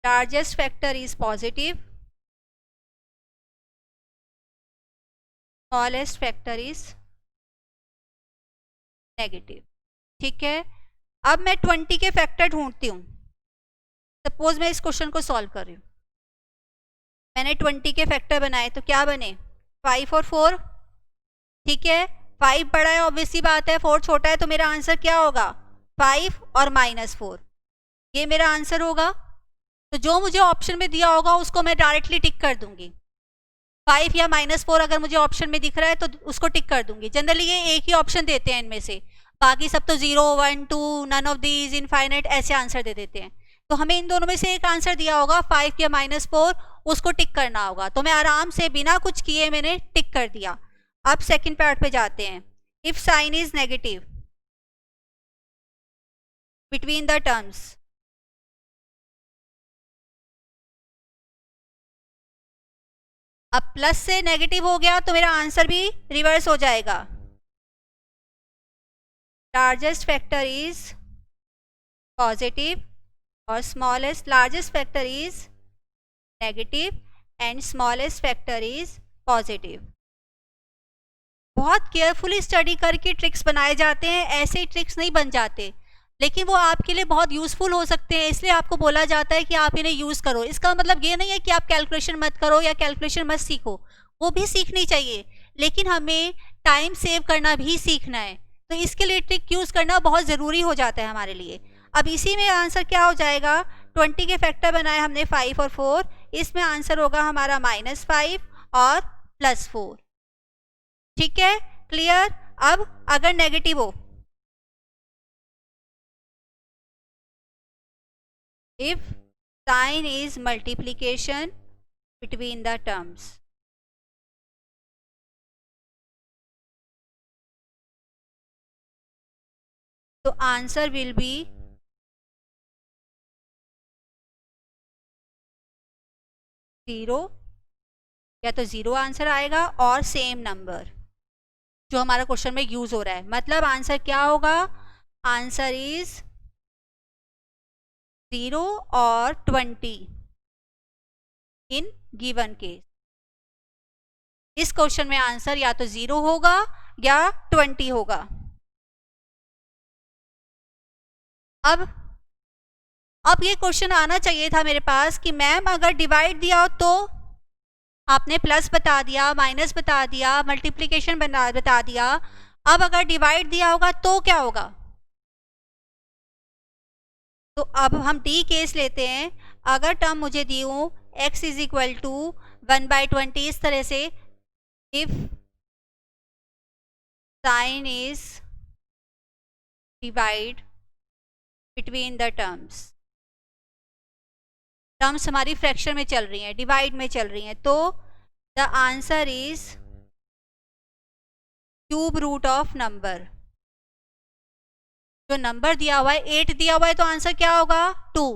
largest factor is positive, smallest factor is negative. ठीक है, अब मैं 20 के फैक्टर ढूंढती हूँ। सपोज मैं इस क्वेश्चन को सॉल्व कर रही हूँ, मैंने 20 के फैक्टर बनाए तो क्या बने, 5 और 4। ठीक है, 5 बड़ा है ऑब्वियस सी बात है, 4 छोटा है, तो मेरा आंसर क्या होगा, 5 और -4, ये मेरा आंसर होगा। तो जो मुझे ऑप्शन में दिया होगा उसको मैं डायरेक्टली टिक कर दूंगी। 5 या -4 अगर मुझे ऑप्शन में दिख रहा है तो उसको टिक कर दूंगी। जनरली ये एक ही ऑप्शन देते हैं इनमें से, बाकी सब तो 0, 1, 2, नन ऑफ दीज, इनफाइनाइट, ऐसे आंसर दे देते हैं। तो हमें इन दोनों में से एक आंसर दिया होगा 5 या -4, उसको टिक करना होगा। तो मैं आराम से बिना कुछ किए मैंने टिक कर दिया। अब सेकेंड पार्ट पे जाते हैं। If sign is negative between the terms, अब प्लस से नेगेटिव हो गया तो मेरा आंसर भी रिवर्स हो जाएगा। लार्जेस्ट फैक्टर इज पॉजिटिव और smallest, largest factor is negative and smallest factor is positive. बहुत केयरफुली स्टडी करके ट्रिक्स बनाए जाते हैं, ऐसे ही ट्रिक्स नहीं बन जाते, लेकिन वो आपके लिए बहुत यूज़फुल हो सकते हैं, इसलिए आपको बोला जाता है कि आप इन्हें यूज़ करो। इसका मतलब ये नहीं है कि आप कैलकुलेशन मत करो या कैलकुलेशन मत सीखो, वो भी सीखनी चाहिए, लेकिन हमें टाइम सेव करना भी सीखना है, तो इसके लिए ट्रिक यूज़ करना बहुत ज़रूरी हो जाता है हमारे लिए। अब इसी में आंसर क्या हो जाएगा, 20 के फैक्टर बनाए हमने 5 और 4, इसमें आंसर होगा हमारा -5 और +4। ठीक है, क्लियर। अब अगर नेगेटिव हो, if sign is multiplication between the terms, तो आंसर विल बी 0, या तो 0 आंसर आएगा और सेम नंबर जो हमारा क्वेश्चन में यूज हो रहा है। मतलब आंसर क्या होगा, आंसर इज 0 और 20 इन गिवन केस। इस क्वेश्चन में आंसर या तो 0 होगा या 20 होगा। अब ये क्वेश्चन आना चाहिए था मेरे पास कि मैम अगर डिवाइड दिया हो तो, आपने प्लस बता दिया, माइनस बता दिया, मल्टीप्लिकेशन बता दिया, अब अगर डिवाइड दिया होगा तो क्या होगा। तो अब हम डी केस लेते हैं। अगर टर्म मुझे दी हूँ x इज इक्वल टू 1/20 इस तरह से, if sign is divide between the terms, terms हमारी फ्रैक्शन में चल रही हैं, डिवाइड में चल रही हैं, तो the answer is cube root of number. जो नंबर दिया हुआ है 8 दिया हुआ है, तो आंसर क्या होगा 2,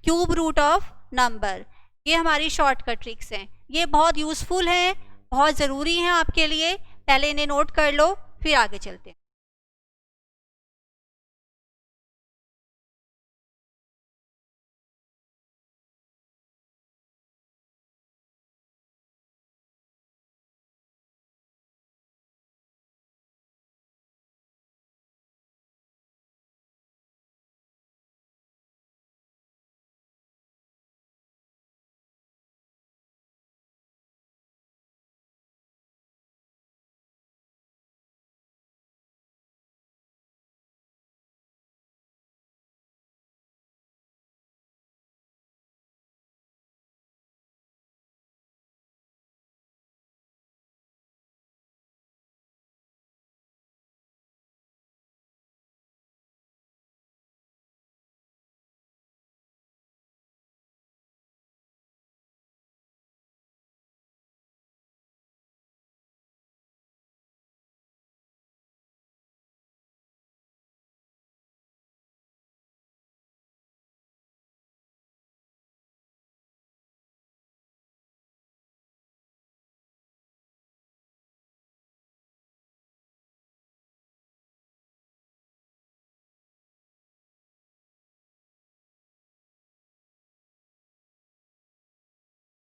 क्यूब रूट ऑफ नंबर। ये हमारी शॉर्टकट ट्रिक्स हैं, ये बहुत यूजफुल हैं, बहुत ज़रूरी हैं आपके लिए। पहले इन्हें नोट कर लो, फिर आगे चलते हैं।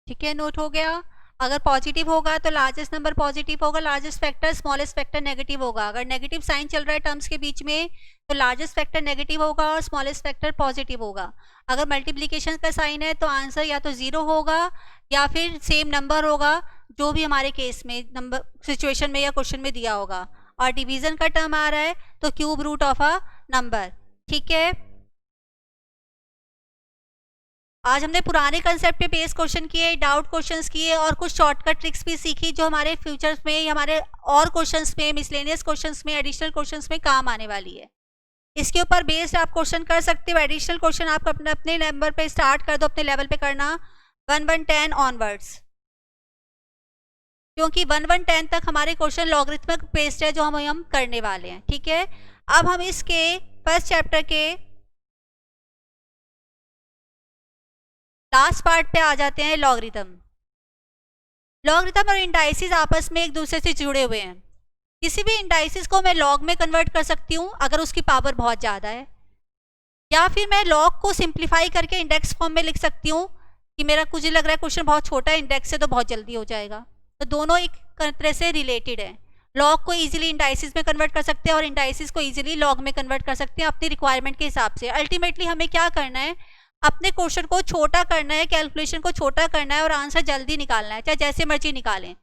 ठीक है, नोट हो गया। अगर पॉजिटिव होगा तो लार्जेस्ट नंबर पॉजिटिव होगा, largest factor smallest factor negative होगा। अगर नेगेटिव साइन चल रहा है टर्म्स के बीच में तो लार्जेस्ट फैक्टर नेगेटिव होगा और स्मॉलेस्ट फैक्टर पॉजिटिव होगा। अगर मल्टीप्लिकेशन का साइन है तो आंसर या तो 0 होगा या फिर सेम नंबर होगा, जो भी हमारे केस में नंबर सिचुएशन में या क्वेश्चन में दिया होगा। और डिवीजन का टर्म आ रहा है तो cube root of a number. ठीक है, आज हमने पुराने कंसेप्ट पे बेस्ड क्वेश्चन किए, डाउट क्वेश्चंस किए और कुछ शॉर्टकट ट्रिक्स भी सीखी जो हमारे फ्यूचर्स में या हमारे और क्वेश्चंस में, मिसलेनियस क्वेश्चंस में, एडिशनल क्वेश्चंस में काम आने वाली है। इसके ऊपर बेस्ड आप क्वेश्चन कर सकते हो। एडिशनल क्वेश्चन आप अपने अपने नंबर पे स्टार्ट कर दो, अपने लेवल पे करना 1 1 10 ऑनवर्ड्स, क्योंकि 1 1 10 तक हमारे क्वेश्चन लॉगरिथमिक बेस्ड है जो हम करने वाले हैं। ठीक है, अब हम इसके फर्स्ट चैप्टर के लास्ट पार्ट पे आ जाते हैं, लॉगरिथम। लॉगरिथम और इंडाइसिस आपस में एक दूसरे से जुड़े हुए हैं। किसी भी इंडाइसिस को मैं लॉग में कन्वर्ट कर सकती हूँ अगर उसकी पावर बहुत ज़्यादा है, या फिर मैं लॉग को सिंप्लीफाई करके इंडेक्स फॉर्म में लिख सकती हूँ कि मेरा कुछ लग रहा है क्वेश्चन बहुत छोटा है, इंडेक्स से तो बहुत जल्दी हो जाएगा। तो दोनों एक तरह से रिलेटेड है। लॉग को इजीली इंडाइसिस में कन्वर्ट कर सकते हैं और इंडाइसिस को इजीली लॉग में कन्वर्ट कर सकते हैं अपनी रिक्वायरमेंट के हिसाब से। अल्टीमेटली हमें क्या करना है, अपने क्वेश्चन को छोटा करना है, कैलकुलेशन को छोटा करना है और आंसर जल्दी निकालना है, चाहे जैसे मर्जी निकालें।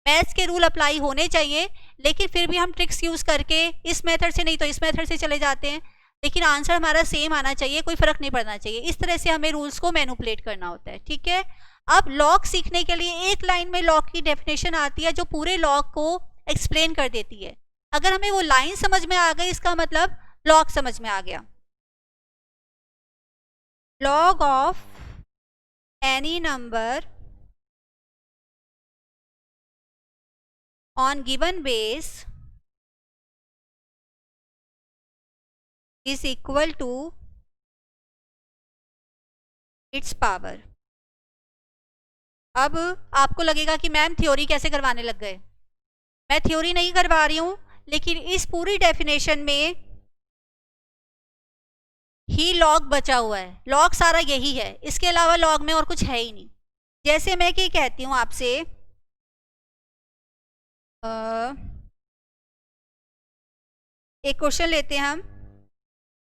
मैथ्स के रूल अप्लाई होने चाहिए, लेकिन फिर भी हम ट्रिक्स यूज़ करके इस मेथड से नहीं तो इस मेथड से चले जाते हैं, लेकिन आंसर हमारा सेम आना चाहिए, कोई फर्क नहीं पड़ना चाहिए। इस तरह से हमें रूल्स को मैनिपुलेट करना होता है। ठीक है, अब लॉग सीखने के लिए एक लाइन में लॉग की डेफिनेशन आती है जो पूरे लॉग को एक्सप्लेन कर देती है। अगर हमें वो लाइन समझ में आ गई, इसका मतलब लॉग समझ में आ गया। log of any number on given base is equal to its power। अब आपको लगेगा कि मैम थ्योरी कैसे करवाने लग गए। मैं थ्योरी नहीं करवा रही हूँ, लेकिन इस पूरी डेफिनेशन में ही लॉग बचा हुआ है। लॉग सारा यही है, इसके अलावा लॉग में और कुछ है ही नहीं। जैसे मैं क्या कहती हूँ आपसे, एक क्वेश्चन लेते हैं हम,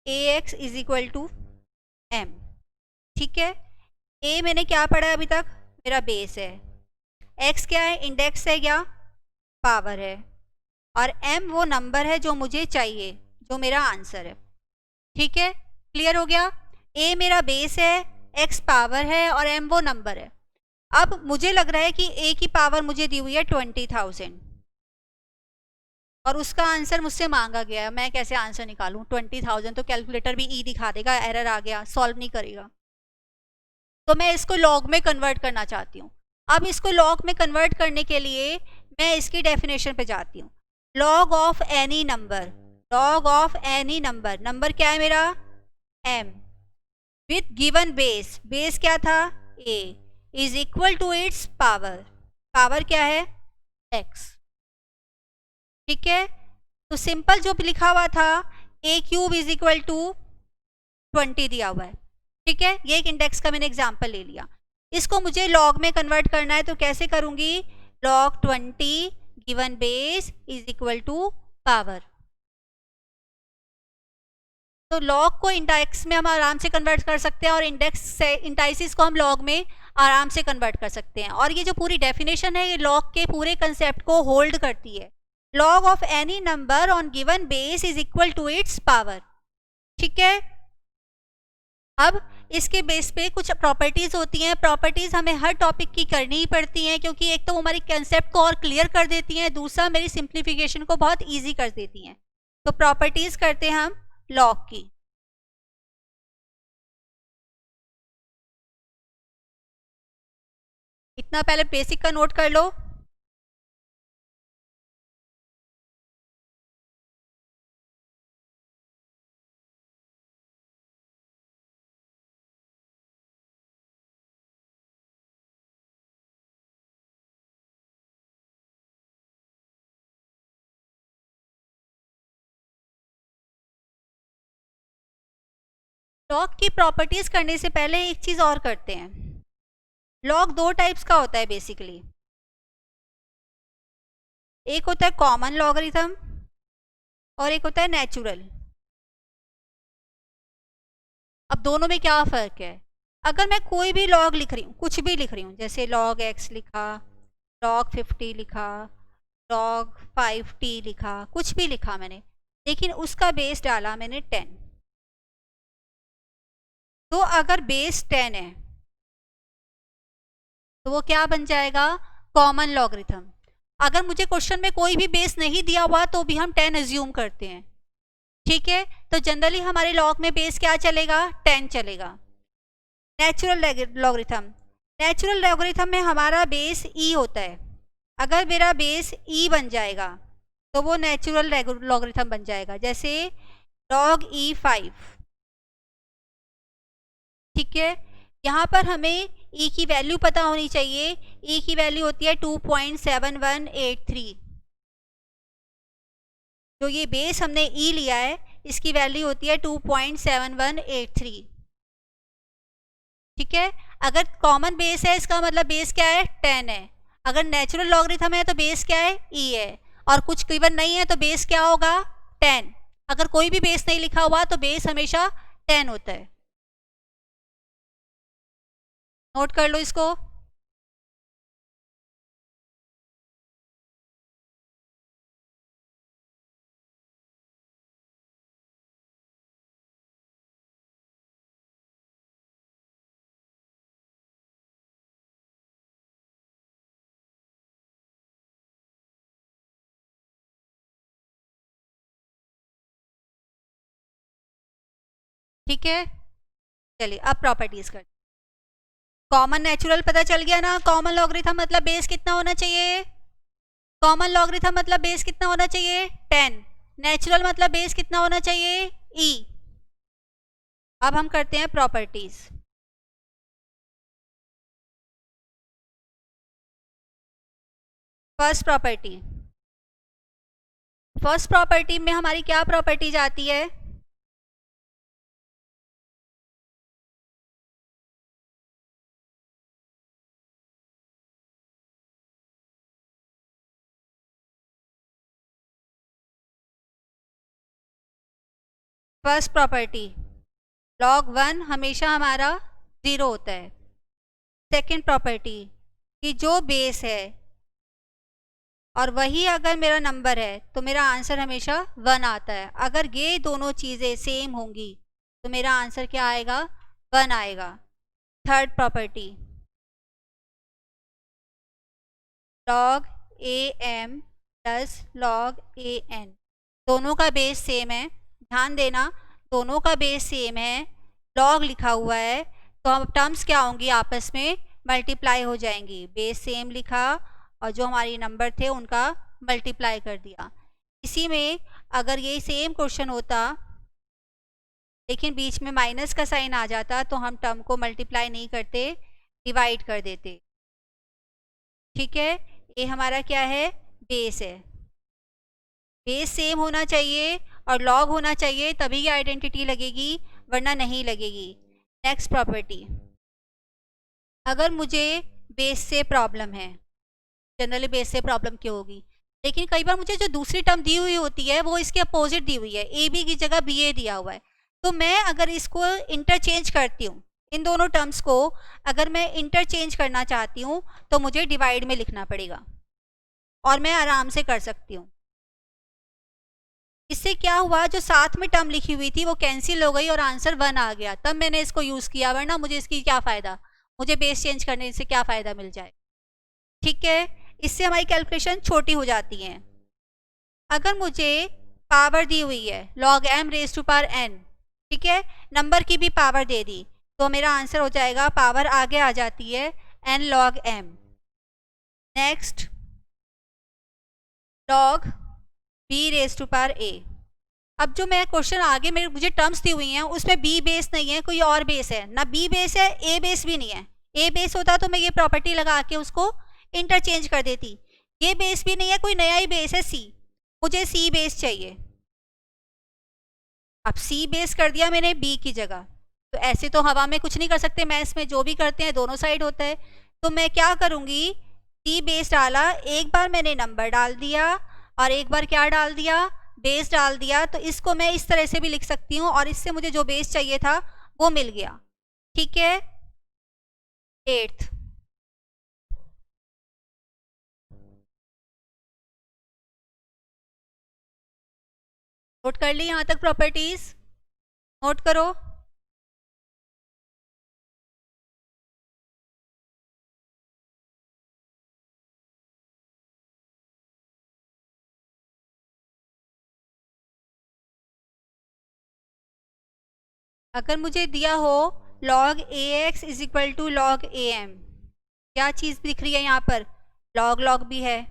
ax is equal to m। ठीक है, a मैंने क्या पढ़ा है अभी तक, मेरा बेस है, x क्या है, इंडेक्स है या पावर है, और m वो नंबर है जो मुझे चाहिए, जो मेरा आंसर है। ठीक है, क्लियर हो गया। a मेरा बेस है, x पावर है और m वो नंबर है। अब मुझे लग रहा है कि a की पावर मुझे दी हुई है 20,000 और उसका आंसर मुझसे मांगा गया है। मैं कैसे आंसर निकालूं 20,000? तो कैलकुलेटर भी ई दिखा देगा, एरर आ गया, सॉल्व नहीं करेगा। तो मैं इसको लॉग में कन्वर्ट करना चाहती हूँ। अब इसको लॉग में कन्वर्ट करने के लिए मैं इसकी डेफिनेशन पे जाती हूँ। Log of any number, log of any number, number क्या है मेरा m, with given base, base क्या था a, is equal to its power, power क्या है x। ठीक है, तो सिंपल जो लिखा हुआ था a cube is equal to 20 दिया हुआ है। ठीक है, ये एक इंडेक्स का मैंने एग्जांपल ले लिया। इसको मुझे लॉग में कन्वर्ट करना है, तो कैसे करूंगी, log 20 given base is equal to power. तो लॉग को इंडेक्स में हम आराम से कन्वर्ट कर सकते हैं और इंडेक्स से इंडाइसिस को हम लॉग में आराम से कन्वर्ट कर सकते हैं। और ये जो पूरी डेफिनेशन है ये लॉग के पूरे कंसेप्ट को होल्ड करती है। Log of any number on given base is equal to its power. ठीक है, अब इसके बेस पे कुछ प्रॉपर्टीज होती हैं। प्रॉपर्टीज हमें हर टॉपिक की करनी ही पड़ती हैं, क्योंकि एक तो वो हमारी कंसेप्ट को और क्लियर कर देती हैं, दूसरा मेरी सिंप्लीफिकेशन को बहुत इजी कर देती हैं। तो प्रॉपर्टीज करते हैं हम लॉग की। इतना पहले बेसिक का नोट कर लो। लॉग की प्रॉपर्टीज करने से पहले एक चीज और करते हैं। लॉग दो टाइप्स का होता है बेसिकली, एक होता है कॉमन लॉगरिथम और एक होता है नेचुरल। अब दोनों में क्या फ़र्क है, अगर मैं कोई भी लॉग लिख रही हूँ, कुछ भी लिख रही हूँ, जैसे लॉग x लिखा, लॉग 50 लिखा, लॉग 5t लिखा, कुछ भी लिखा मैंने, लेकिन उसका बेस डाला मैंने 10, तो अगर बेस 10 है तो वो क्या बन जाएगा, कॉमन लॉगरिथम। अगर मुझे क्वेश्चन में कोई भी बेस नहीं दिया हुआ तो भी हम 10 एज्यूम करते हैं। ठीक है, तो जनरली हमारे लॉग में बेस क्या चलेगा, 10 चलेगा। नेचुरल लॉगरिथम, नेचुरल लॉगरिथम में हमारा बेस e होता है। अगर मेरा बेस e बन जाएगा तो वो नेचुरल लॉगरिथम बन जाएगा, जैसे log e5। ठीक है, यहाँ पर हमें e की वैल्यू पता होनी चाहिए। e की वैल्यू होती है 2.7183। जो ये बेस हमने e लिया है इसकी वैल्यू होती है 2.7183। ठीक है, अगर कॉमन बेस है इसका मतलब बेस क्या है, 10 है। अगर नेचुरल लॉगरिथम है तो बेस क्या है, e है, और कुछ गिवन नहीं है तो बेस क्या होगा, 10। अगर कोई भी बेस नहीं लिखा हुआ तो बेस हमेशा 10 होता है। नोट कर लो इसको। ठीक है, चलिए अब प्रॉपर्टीज करते। कॉमन नेचुरल पता चल गया ना, कॉमन लॉगरिथम मतलब बेस कितना होना चाहिए, कॉमन लॉगरिथम मतलब बेस कितना होना चाहिए, 10। नेचुरल मतलब बेस कितना होना चाहिए, e। अब हम करते हैं properties. First property, first property में हमारी क्या प्रॉपर्टीज आती है, फर्स्ट प्रॉपर्टी log 1 हमेशा हमारा 0 होता है। सेकंड प्रॉपर्टी कि जो बेस है और वही अगर मेरा नंबर है तो मेरा आंसर हमेशा 1 आता है। अगर ये दोनों चीज़ें सेम होंगी तो मेरा आंसर क्या आएगा, 1 आएगा। Third property log am plus log an, दोनों का बेस सेम है। ध्यान देना, दोनों का बेस सेम है, लॉग लिखा हुआ है, तो हम टर्म्स क्या होंगी, आपस में मल्टीप्लाई हो जाएंगी। बेस सेम लिखा और जो हमारे नंबर थे उनका मल्टीप्लाई कर दिया। इसी में अगर ये सेम क्वेश्चन होता लेकिन बीच में माइनस का साइन आ जाता तो हम टर्म को मल्टीप्लाई नहीं करते, डिवाइड कर देते। ठीक है, ये हमारा क्या है, बेस है। बेस सेम होना चाहिए और लॉग होना चाहिए, तभी ये आइडेंटिटी लगेगी, वरना नहीं लगेगी। नेक्स्ट प्रॉपर्टी, अगर मुझे बेस से प्रॉब्लम है, जनरली बेस से प्रॉब्लम क्यों होगी, लेकिन कई बार मुझे जो दूसरी टर्म दी हुई होती है वो इसके अपोजिट दी हुई है, ए बी की जगह बी ए दिया हुआ है, तो मैं अगर इसको इंटरचेंज करती हूँ, इन दोनों टर्म्स को अगर मैं इंटरचेंज करना चाहती हूँ तो मुझे डिवाइड में लिखना पड़ेगा और मैं आराम से कर सकती हूँ। इससे क्या हुआ, जो साथ में टर्म लिखी हुई थी वो कैंसिल हो गई और आंसर 1 आ गया, तब मैंने इसको यूज़ किया, वरना मुझे इसकी क्या फ़ायदा, मुझे बेस चेंज करने से क्या फ़ायदा मिल जाए। ठीक है, इससे हमारी कैलकुलेशन छोटी हो जाती हैं। अगर मुझे पावर दी हुई है log m raise to power n, ठीक है, नंबर की भी पावर दे दी, तो मेरा आंसर हो जाएगा, पावर आगे आ जाती है n log m। Next, log b raise to power a। अब जो मैं क्वेश्चन आगे मेरे मुझे टर्म्स दी हुई हैं उसमें b बेस नहीं है, कोई और बेस है ना, b बेस है, a बेस भी नहीं है। a बेस होता तो मैं ये प्रॉपर्टी लगा के उसको इंटरचेंज कर देती, ये बेस भी नहीं है, कोई नया ही बेस है c, मुझे c बेस चाहिए। अब c बेस कर दिया मैंने b की जगह, तो ऐसे तो हवा में कुछ नहीं कर सकते, मैथ्स में जो भी करते हैं दोनों साइड होता है, तो मैं क्या करूँगी, c बेस डाला, एक बार मैंने नंबर डाल दिया और एक बार क्या डाल दिया, बेस डाल दिया, तो इसको मैं इस तरह से भी लिख सकती हूँ और इससे मुझे जो बेस चाहिए था वो मिल गया। ठीक है, 8th, नोट कर ली यहाँ तक प्रॉपर्टीज, नोट करो। अगर मुझे दिया हो log ax is equal to log am, क्या चीज़ दिख रही है यहाँ पर, log log भी है,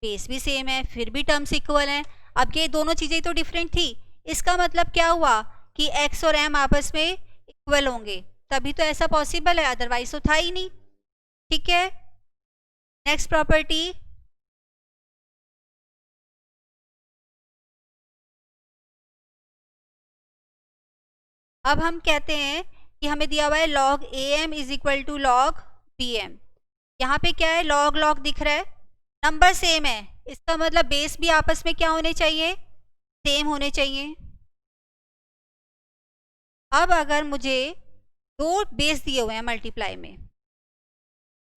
बेस भी सेम है, फिर भी टर्म्स इक्वल हैं। अब ये दोनों चीज़ें तो डिफरेंट थी, इसका मतलब क्या हुआ कि x और m आपस में इक्वल होंगे, तभी तो ऐसा पॉसिबल है, अदरवाइज तो था ही नहीं। ठीक है, नेक्स्ट प्रॉपर्टी, अब हम कहते हैं कि हमें दिया हुआ है log am is equal to log bm, यहाँ पे क्या है, log log दिख रहा है, नंबर सेम है, इसका मतलब बेस भी आपस में क्या होने चाहिए, सेम होने चाहिए। अब अगर मुझे दो बेस दिए हुए हैं मल्टीप्लाई में,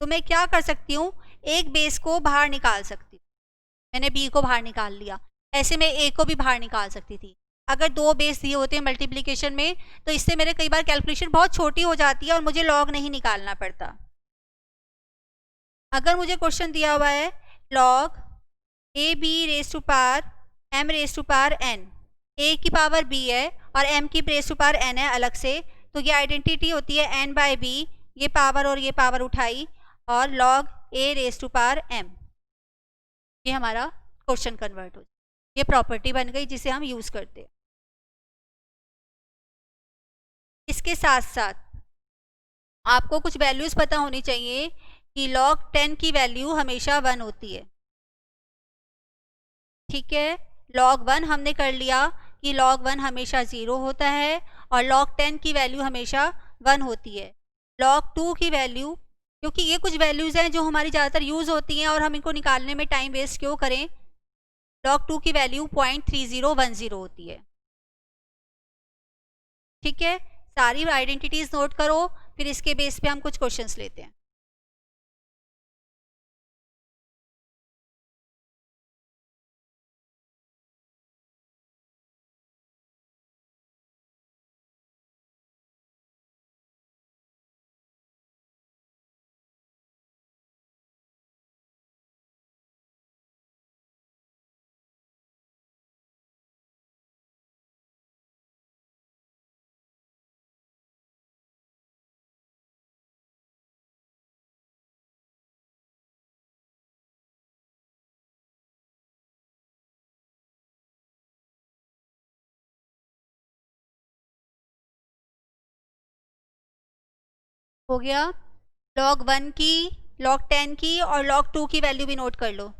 तो मैं क्या कर सकती हूँ, एक बेस को बाहर निकाल सकती हूँ, मैंने b को बाहर निकाल लिया, ऐसे मैं a को भी बाहर निकाल सकती थी। अगर दो बेस दिए होते हैं मल्टीप्लिकेशन में तो इससे मेरे कई बार कैलकुलेशन बहुत छोटी हो जाती है और मुझे लॉग नहीं निकालना पड़ता। अगर मुझे क्वेश्चन दिया हुआ है log A B raise to power m raise to power n, a की पावर b है और m की रेस टू पावर n है अलग से, तो ये आइडेंटिटी होती है n बाय b, ये पावर उठाई और log a raise to power m, ये हमारा क्वेश्चन कन्वर्ट हो, ये प्रॉपर्टी बन गई जिसे हम यूज़ करते हैं। इसके साथ साथ आपको कुछ वैल्यूज़ पता होनी चाहिए कि log 10 की वैल्यू हमेशा 1 होती है। ठीक है, log 1 हमने कर लिया कि log 1 हमेशा 0 होता है और log 10 की वैल्यू हमेशा 1 होती है। log 2 की वैल्यू, क्योंकि ये कुछ वैल्यूज़ हैं जो हमारी ज़्यादातर यूज़ होती हैं और हम इनको निकालने में टाइम वेस्ट क्यों करें, log 2 की वैल्यू 0.3010 होती है। ठीक है, सारी आइडेंटिटीज़ नोट करो, फिर इसके बेस पे हम कुछ क्वेश्चंस लेते हैं। हो गया। log 1 की, log 10 की और log 2 की वैल्यू भी नोट कर लो।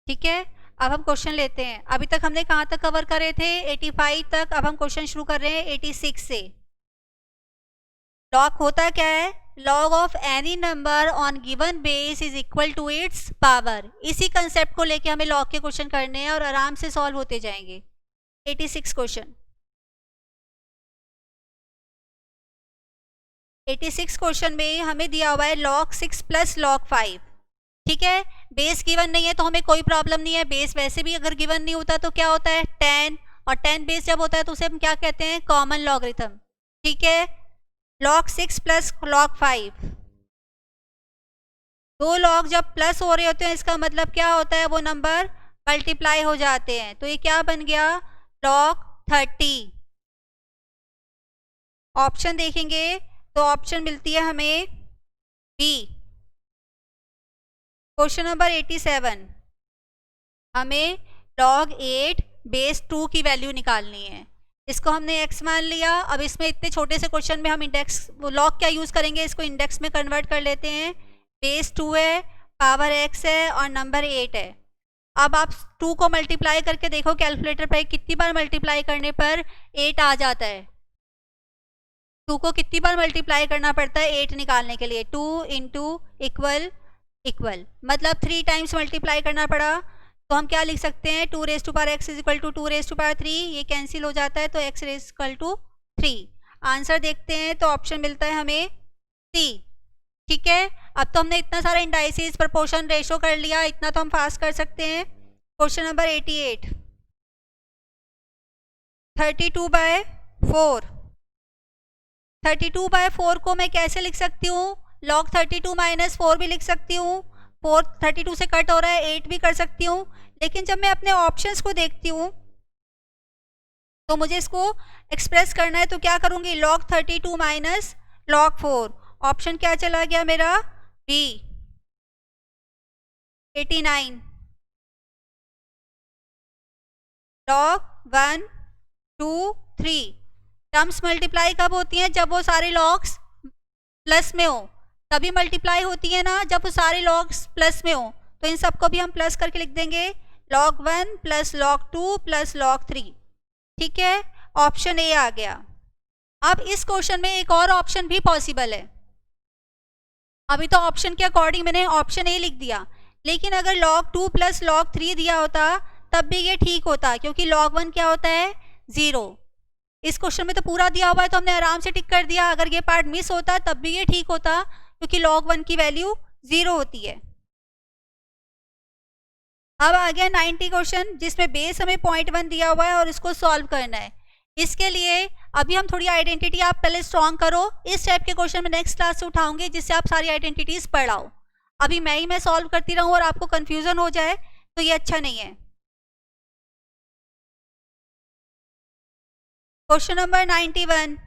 ठीक है, अब हम क्वेश्चन लेते हैं। अभी तक हमने कहाँ तक कवर करे थे? 85 तक। अब हम क्वेश्चन शुरू कर रहे हैं 86 से। लॉग होता क्या है? Log of any number on given base is equal to its power. इसी कंसेप्ट को लेके हमें लॉग के क्वेश्चन करने हैं और आराम से सॉल्व होते जाएंगे। 86 क्वेश्चन। 86 क्वेश्चन में हमें दिया हुआ है log 6 प्लस log 5। ठीक है, बेस गिवन नहीं है तो हमें कोई प्रॉब्लम नहीं है। बेस वैसे भी अगर गिवन नहीं होता तो क्या होता है? 10, और 10 बेस जब होता है तो उसे हम क्या कहते हैं? Common logarithm. ठीक है, log 6 प्लस log 5, दो लॉग जब प्लस हो रहे होते हैं इसका मतलब क्या होता है? वो नंबर मल्टीप्लाई हो जाते हैं। तो ये क्या बन गया? log 30। ऑप्शन देखेंगे तो ऑप्शन मिलती है हमें बी। क्वेश्चन नंबर 87, हमें log 8 बेस 2 की वैल्यू निकालनी है। इसको हमने x मान लिया। अब इसमें इतने छोटे से क्वेश्चन में हम इंडेक्स log क्या यूज़ करेंगे? इसको इंडेक्स में कन्वर्ट कर लेते हैं। बेस 2 है, पावर x है और नंबर 8 है। अब आप 2 को मल्टीप्लाई करके देखो कैलकुलेटर पर, कितनी बार मल्टीप्लाई करने पर 8 आ जाता है। 2 को कितनी बार मल्टीप्लाई करना पड़ता है 8 निकालने के लिए? 2 इंटू इक्वल इक्वल, मतलब 3 टाइम्स मल्टीप्लाई करना पड़ा। तो हम क्या लिख सकते हैं? 2 raise to power x is equal to 2 raise to power 3। ये कैंसिल हो जाता है तो x raise equal to 3। Answer देखते हैं तो ऑप्शन मिलता है हमें C। ठीक है, अब तो हमने इतना सारा इंडाइसिस, प्रपोर्शन, रेशो कर लिया। इतना तो हम फास्ट कर सकते हैं। Question number 88, 32/4। 32/4 को मैं कैसे लिख सकती हूँ? log 32 माइनस 4 भी लिख सकती हूँ। 4 32 से कट हो रहा है, 8 भी कर सकती हूँ। लेकिन जब मैं अपने ऑप्शंस को देखती हूँ तो मुझे इसको एक्सप्रेस करना है, तो क्या करूँगी? log 32 minus log 4। ऑप्शन क्या चला गया मेरा? बी। 89, log 1 2 3। टर्म्स मल्टीप्लाई कब होती हैं? जब वो सारे लॉग्स प्लस में हो तभी मल्टीप्लाई होती है ना, जब वो सारे लॉग्स प्लस में हो। तो इन सबको भी हम प्लस करके लिख देंगे, log 1 plus log 2 plus log 3। ठीक है, ऑप्शन ए आ गया। अब इस क्वेश्चन में एक और ऑप्शन भी पॉसिबल है। अभी तो ऑप्शन के अकॉर्डिंग मैंने ऑप्शन ए लिख दिया, लेकिन अगर log 2 प्लस log 3 दिया होता तब भी ये ठीक होता, क्योंकि log 1 क्या होता है? 0। इस क्वेश्चन में तो पूरा दिया हुआ है तो हमने आराम से टिक कर दिया। अगर ये पार्ट मिस होता तब भी ये ठीक होता, क्योंकि log 1 की वैल्यू 0 होती है। अब आ गया 90 क्वेश्चन, जिसमें बेस हमें 0.1 दिया हुआ है और इसको सॉल्व करना है। इसके लिए अभी हम थोड़ी आइडेंटिटी आप पहले स्ट्रॉन्ग करो। इस टाइप के क्वेश्चन में नेक्स्ट क्लास से उठाऊंगे जिससे आप सारी आइडेंटिटीज पढ़ाओ। अभी मैं सॉल्व करती रहूं और आपको कंफ्यूजन हो जाए तो ये अच्छा नहीं है। क्वेश्चन नंबर 91,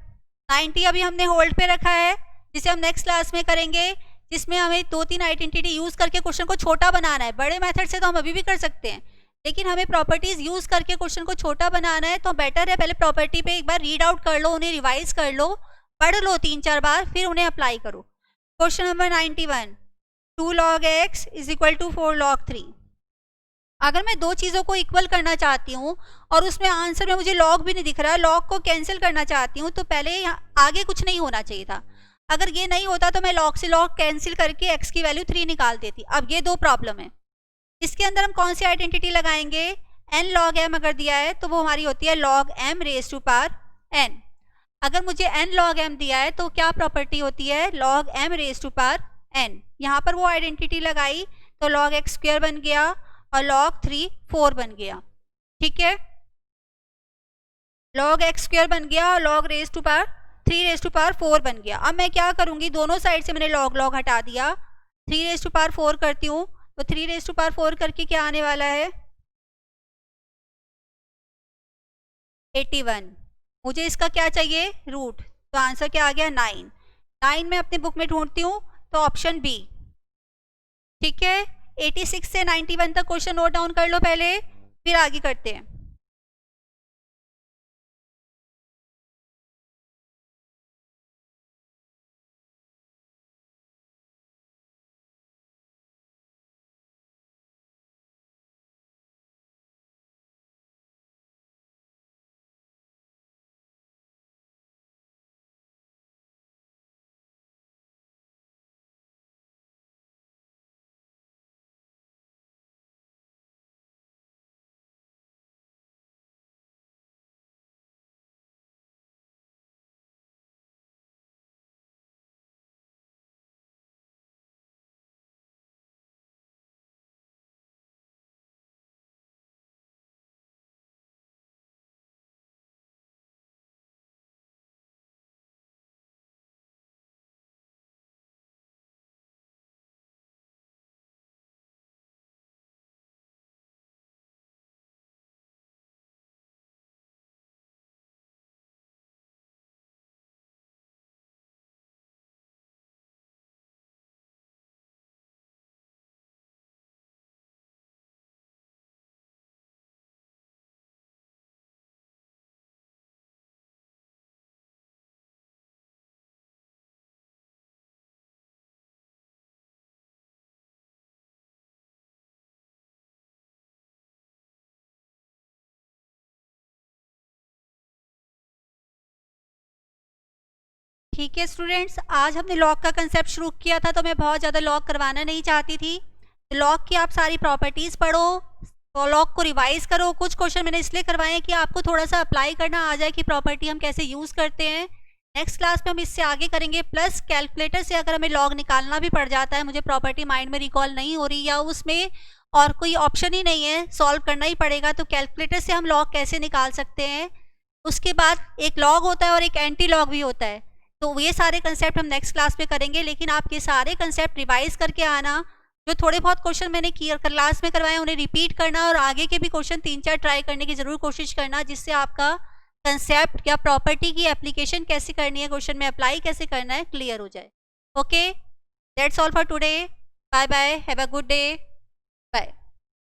90 अभी हमने होल्ड पे रखा है, जिसे हम नेक्स्ट क्लास में करेंगे, जिसमें हमें 2-3 आइडेंटिटी यूज करके क्वेश्चन को छोटा बनाना है। बड़े मेथड से तो हम अभी भी कर सकते हैं, लेकिन हमें प्रॉपर्टीज यूज करके क्वेश्चन को छोटा बनाना है। तो बेटर है पहले प्रॉपर्टी पे एक बार रीड आउट कर लो, उन्हें रिवाइज कर लो, पढ़ लो 3-4 बार, फिर उन्हें अप्लाई करो। Question number 91, 2 log x is equal to 4 log 3। अगर मैं दो चीज़ों को इक्वल करना चाहती हूँ और उसमें आंसर में मुझे लॉग भी नहीं दिख रहा है, लॉग को कैंसिल करना चाहती हूँ, तो पहले आगे कुछ नहीं होना चाहिए था। अगर ये नहीं होता तो मैं लॉग से लॉग कैंसिल करके x की वैल्यू 3 निकाल देती। अब ये दो प्रॉब्लम है। इसके अंदर हम कौन सी आइडेंटिटी लगाएंगे? n log m अगर दिया है तो वो हमारी होती है log m raise to power n। अगर मुझे n log m दिया है तो क्या प्रॉपर्टी होती है? log m raise to power n। यहाँ पर वो आइडेंटिटी लगाई तो log x स्क्वायर बन गया और log 3 4 बन गया। ठीक है, log x स्क्वायर बन गया और log raise to power 3 raise to power 4 बन गया। अब मैं क्या करूंगी? दोनों साइड से मैंने log log हटा दिया, 3 रेज टू पावर 4 करती हूँ तो 3⁴ करके क्या आने वाला है 81। मुझे इसका क्या चाहिए रूट, तो आंसर क्या आ गया 9। 9 मैं अपने बुक में ढूंढती हूँ तो ऑप्शन बी। ठीक है, 86 से 91 तक क्वेश्चन नोट डाउन कर लो पहले, फिर आगे करते हैं। ठीक है स्टूडेंट्स, आज हमने लॉग का कंसेप्ट शुरू किया था, तो मैं बहुत ज़्यादा लॉग करवाना नहीं चाहती थी। लॉग की आप सारी प्रॉपर्टीज़ पढ़ो, तो लॉग को रिवाइज करो। कुछ क्वेश्चन मैंने इसलिए करवाए हैं कि आपको थोड़ा सा अप्लाई करना आ जाए कि प्रॉपर्टी हम कैसे यूज़ करते हैं। नेक्स्ट क्लास में हम इससे आगे करेंगे, प्लस कैलकुलेटर से अगर हमें लॉग निकालना भी पड़ जाता है, मुझे प्रॉपर्टी माइंड में रिकॉल नहीं हो रही या उसमें और कोई ऑप्शन ही नहीं है, सॉल्व करना ही पड़ेगा, तो कैलकुलेटर से हम लॉग कैसे निकाल सकते हैं। उसके बाद एक लॉग होता है और एक एंटी लॉग भी होता है, तो ये सारे कंसेप्ट हम नेक्स्ट क्लास में करेंगे। लेकिन आप ये सारे कंसेप्ट रिवाइज करके आना, जो थोड़े बहुत क्वेश्चन मैंने क्लास में करवाए उन्हें रिपीट करना, और आगे के भी क्वेश्चन 3-4 ट्राई करने की ज़रूर कोशिश करना, जिससे आपका कंसेप्ट या प्रॉपर्टी की एप्लीकेशन कैसे करनी है, क्वेश्चन में अप्लाई कैसे करना है, क्लियर हो जाए। Okay, that's all for today. Bye bye, have a good day.